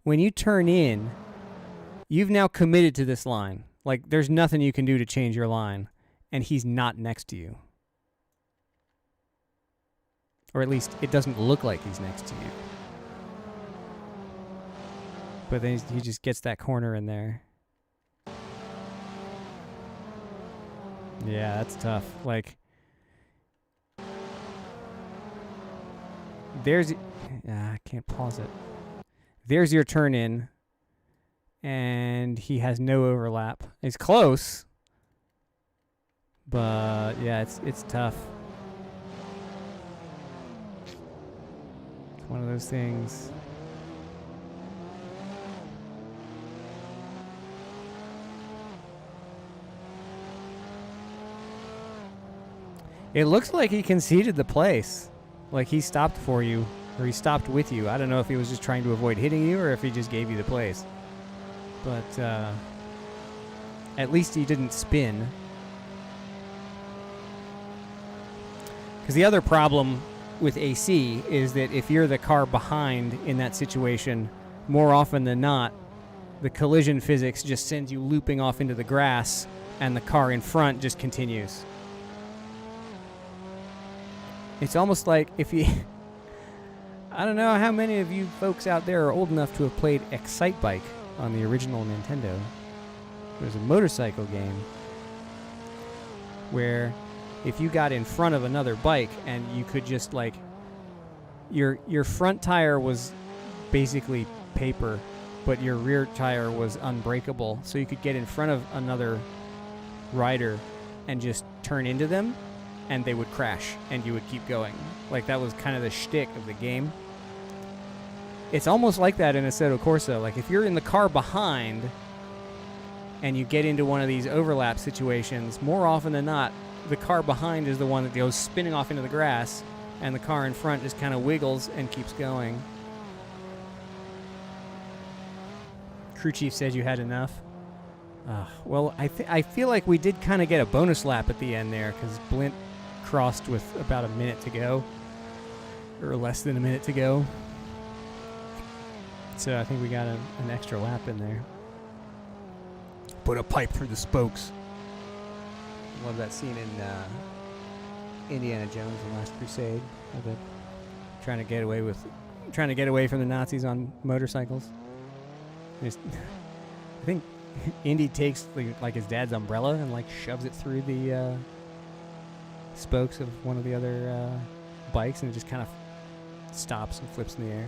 you've now committed to this line. Like, there's nothing you can do to change your line, and he's not next to you. Or at least, it doesn't look like he's next to you. But then he just gets that corner in there. Yeah, that's tough. Like, there's... I can't pause it. There's your turn in. And he has no overlap. He's close. But, yeah, it's tough. It's one of those things. It looks like he conceded the place. Like he stopped for you, or he stopped with you. I don't know if he was just trying to avoid hitting you or if he just gave you the place. But At least he didn't spin. Because the other problem with AC is that if you're the car behind in that situation, more often than not, the collision physics just sends you looping off into the grass, and the car in front just continues. It's almost like if you... I don't know how many of you folks out there are old enough to have played Excitebike on the original Nintendo. It was a motorcycle game where if you got in front of another bike and you could just like... Your front tire was basically paper, but your rear tire was unbreakable, so you could get in front of another rider and just turn into them, and they would crash, and you would keep going. Like, that was kind of the shtick of the game. It's almost like that in Assetto Corsa. Like, if you're in the car behind and you get into one of these overlap situations, more often than not, the car behind is the one that goes spinning off into the grass, and the car in front just kind of wiggles and keeps going. Crew chief said you had enough. Well, I feel like we did kind of get a bonus lap at the end there, because Blint crossed with about a minute to go, or less than a minute to go. So I think we got an extra lap in there. Put a pipe through the spokes. Love that scene in Indiana Jones and Last Crusade, of it trying to get away from the Nazis on motorcycles. I think Indy takes like his dad's umbrella and like shoves it through the spokes of one of the other bikes, and it just kind of stops and flips in the air.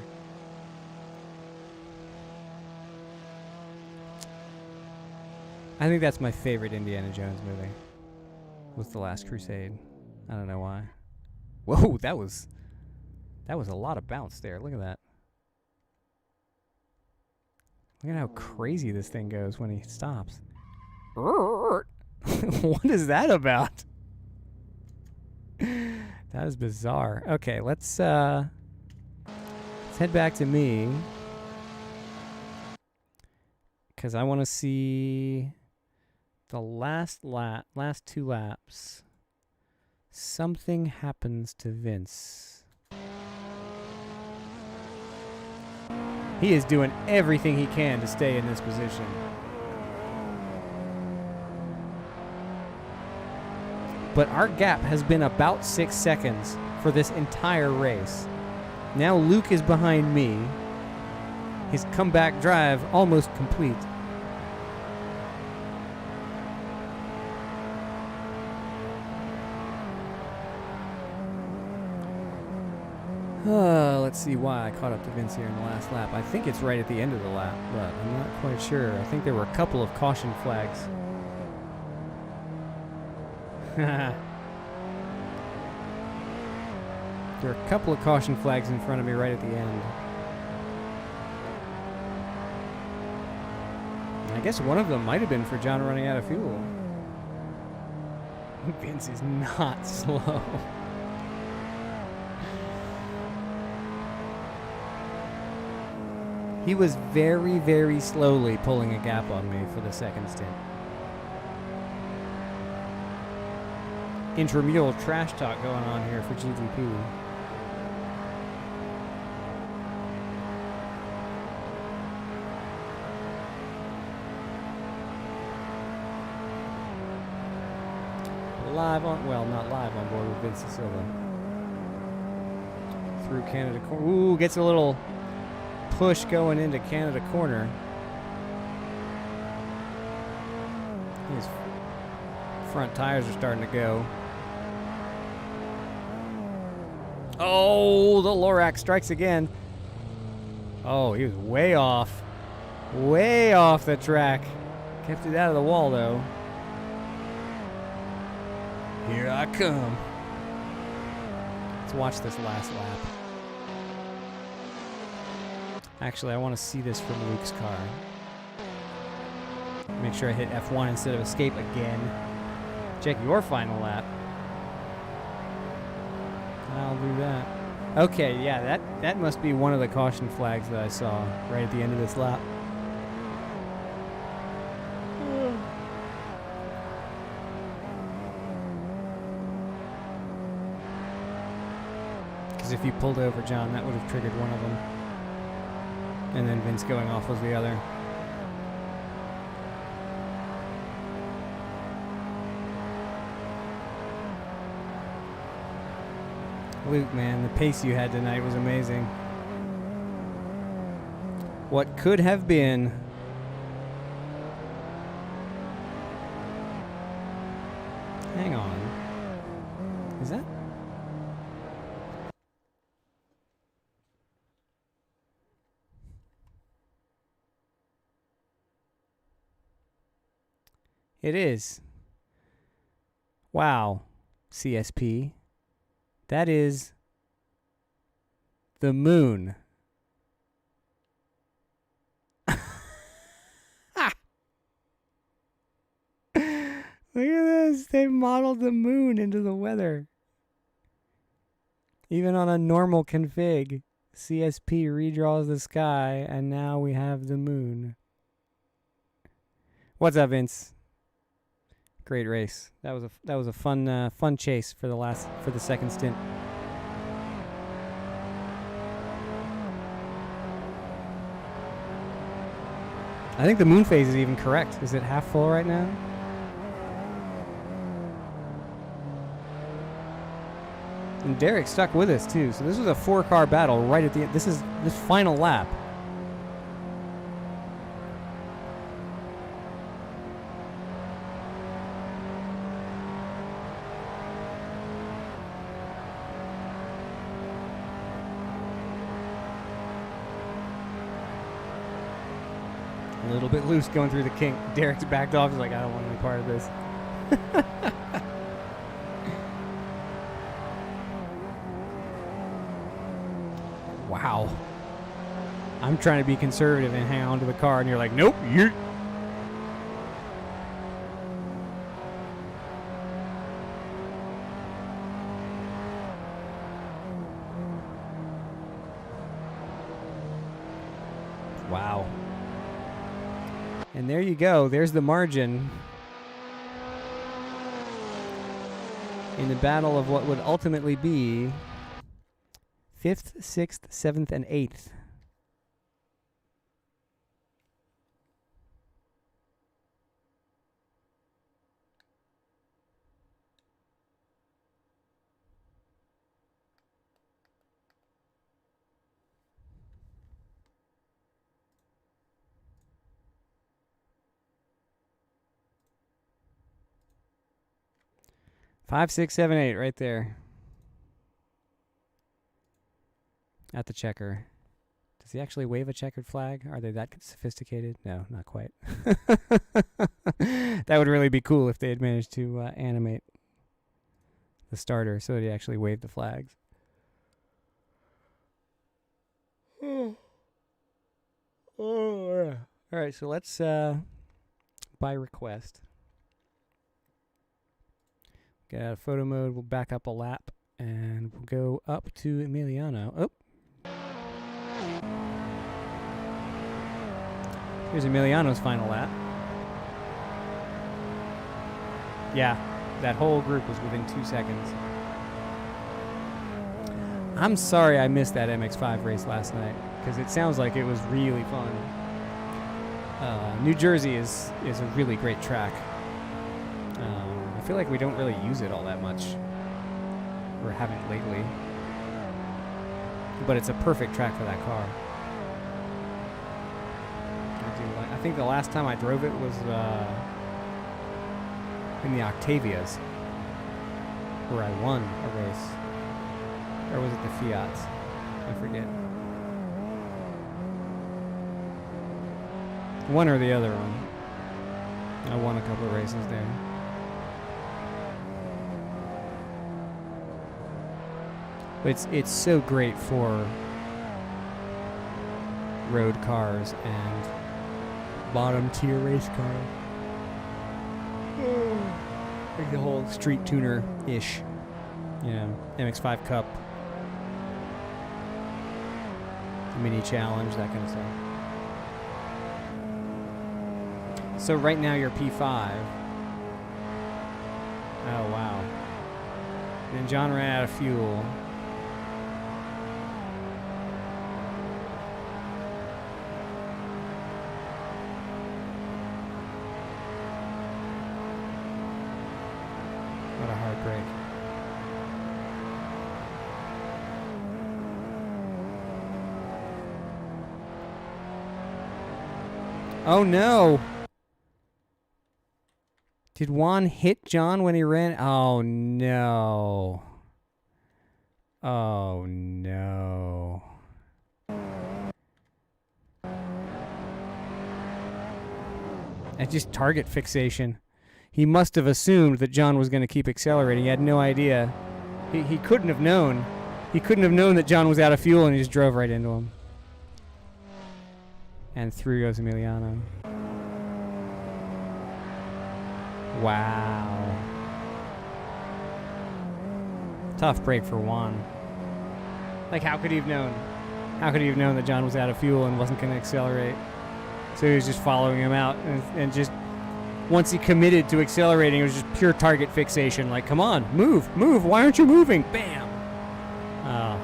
I think that's my favorite Indiana Jones movie, was The Last Crusade. I don't know why. Whoa, that was a lot of bounce there. Look at that. Look at how crazy this thing goes when he stops. What is that about? That is bizarre. Okay, let's head back to me, because I want to see the last two laps. Something happens to Vince. He is doing everything he can to stay in this position. But our gap has been about 6 seconds for this entire race. Now Luke is behind me. His comeback drive almost complete. Let's see why I caught up to Vince here in the last lap. I think it's right at the end of the lap, but I'm not quite sure. I think there were a couple of caution flags. There are a couple of caution flags in front of me right at the end. And I guess one of them might have been for John running out of fuel. Vince is not slow. He was very, very slowly pulling a gap on me for the second stint. Intramural trash talk going on here for GTP. Live on, well, not live on board with Vince Silva. Through Canada corner. Ooh, gets a little push going into Canada corner. His front tires are starting to go. Oh, the Lorax strikes again. Oh, he was way off the track. Kept it out of the wall though. Here I come. Let's watch this last lap. Actually, I want to see this from Luke's car. Make sure I hit F1 instead of escape again. Check your final lap. I'll do that. Okay, yeah, that must be one of the caution flags that I saw right at the end of this lap. Because if you pulled over, John, that would have triggered one of them. And then Vince going off was the other. Luke, man, the pace you had tonight was amazing. What could have been. Hang on. Is that? It is. Wow, CSP. That is the moon. Look at this. They modeled the moon into the weather. Even on a normal config, CSP redraws the sky, and now we have the moon. What's up, Vince? Great race. That was a fun chase for the second stint. I think the moon phase is even correct. Is it half full right now? And Derek stuck with us too. So this was a 4-car battle right at the end. This is this final lap. A little bit loose going through the kink. Derek's backed off. He's like, I don't want any part of this. Wow. I'm trying to be conservative and hang on to the car, and you're like, nope, you're... Wow. And there you go. There's the margin in the battle of what would ultimately be 5th, 6th, 7th, and 8th. Five, 6, 7, 8, right there. At the checker. Does he actually wave a checkered flag? Are they that sophisticated? No, not quite. That would really be cool if they had managed to animate the starter so that he actually waved the flags. Oh, yeah. All right, so let's, by request, get out of photo mode. We'll back up a lap, and we'll go up to Emiliano. Oh. Here's Emiliano's final lap. Yeah, that whole group was within 2 seconds. I'm sorry I missed that MX-5 race last night, because it sounds like it was really fun. New Jersey is a really great track. I feel like we don't really use it all that much, or haven't lately. But it's a perfect track for that car. I think the last time I drove it was in the Octavias, where I won a race. Or was it the Fiats? I forget. One or the other one. I won a couple of races there. But it's so great for road cars and bottom tier race cars. Like the whole street tuner-ish, you know, MX-5 Cup, mini challenge, that kind of stuff. So right now you're P5. Oh wow. And John ran out of fuel. Oh no! Did Juan hit John when he ran? Oh no. Oh no. That's just target fixation. He must have assumed that John was going to keep accelerating. He had no idea. He couldn't have known. He couldn't have known that John was out of fuel, and he just drove right into him. And through goes Emiliano. Wow. Tough break for Juan. Like, how could he have known? How could he have known that John was out of fuel and wasn't going to accelerate? So he was just following him out, and just once he committed to accelerating, it was just pure target fixation. Like, come on, move, move. Why aren't you moving? Bam. Oh.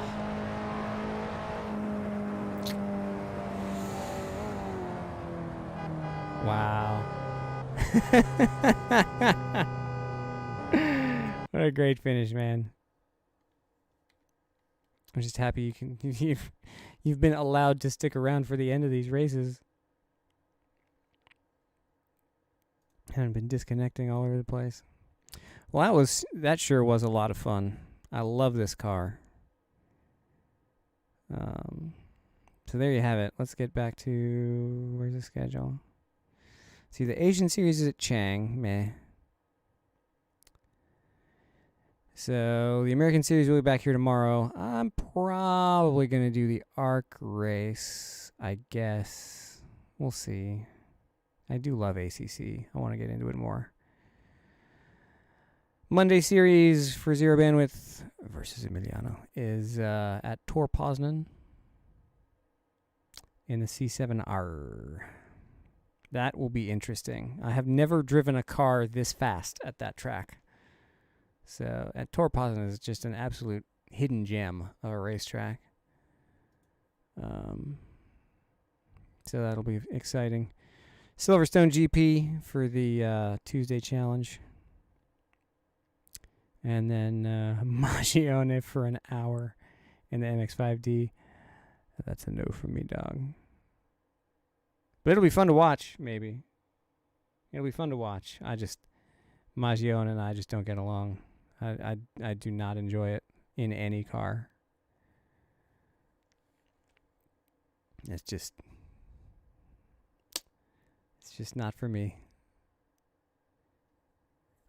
Wow. What a great finish, man. I'm just happy you've been allowed to stick around for the end of these races. Haven't been disconnecting all over the place. Well, that sure was a lot of fun. I love this car. So there you have it. Let's get back to, where's the schedule? See, the Asian series is at Chang. Meh. So the American series will be back here tomorrow. I'm probably going to do the ARC race, I guess. We'll see. I do love ACC. I want to get into it more. Monday series for Zero Bandwidth versus Emiliano is at Tor Poznan in the C7R. That will be interesting. I have never driven a car this fast at that track. So at Tor Poznan is just an absolute hidden gem of a racetrack. So that'll be exciting. Silverstone GP for the Tuesday challenge. And then Magione for an hour in the MX-5D. That's a no from me, dog. But it'll be fun to watch, maybe. It'll be fun to watch. Magione and I just don't get along. I do not enjoy it in any car. It's just not for me.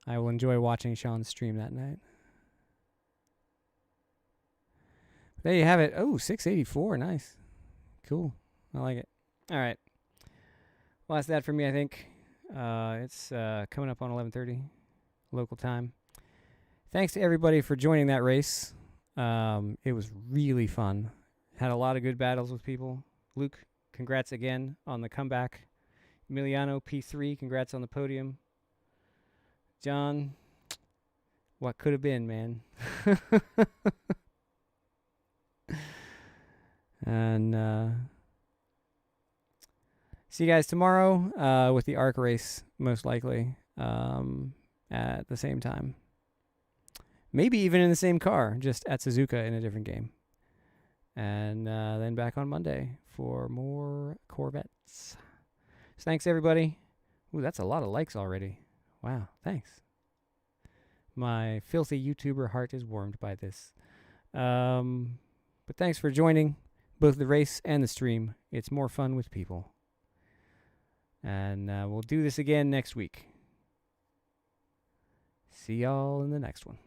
I will enjoy watching Sean's stream that night. There you have it. Oh, 684. Nice. Cool. I like it. All right. Well, that's that for me, I think. It's coming up on 11:30 local time. Thanks to everybody for joining that race. It was really fun. Had a lot of good battles with people. Luke, congrats again on the comeback. Emiliano, P3, congrats on the podium. John, what could have been, man. And see you guys tomorrow with the ARC race, most likely, at the same time. Maybe even in the same car, just at Suzuka in a different game. And then back on Monday for more Corvettes. So thanks, everybody. Ooh, that's a lot of likes already. Wow, thanks. My filthy YouTuber heart is warmed by this. But thanks for joining both the race and the stream. It's more fun with people. And we'll do this again next week. See y'all in the next one.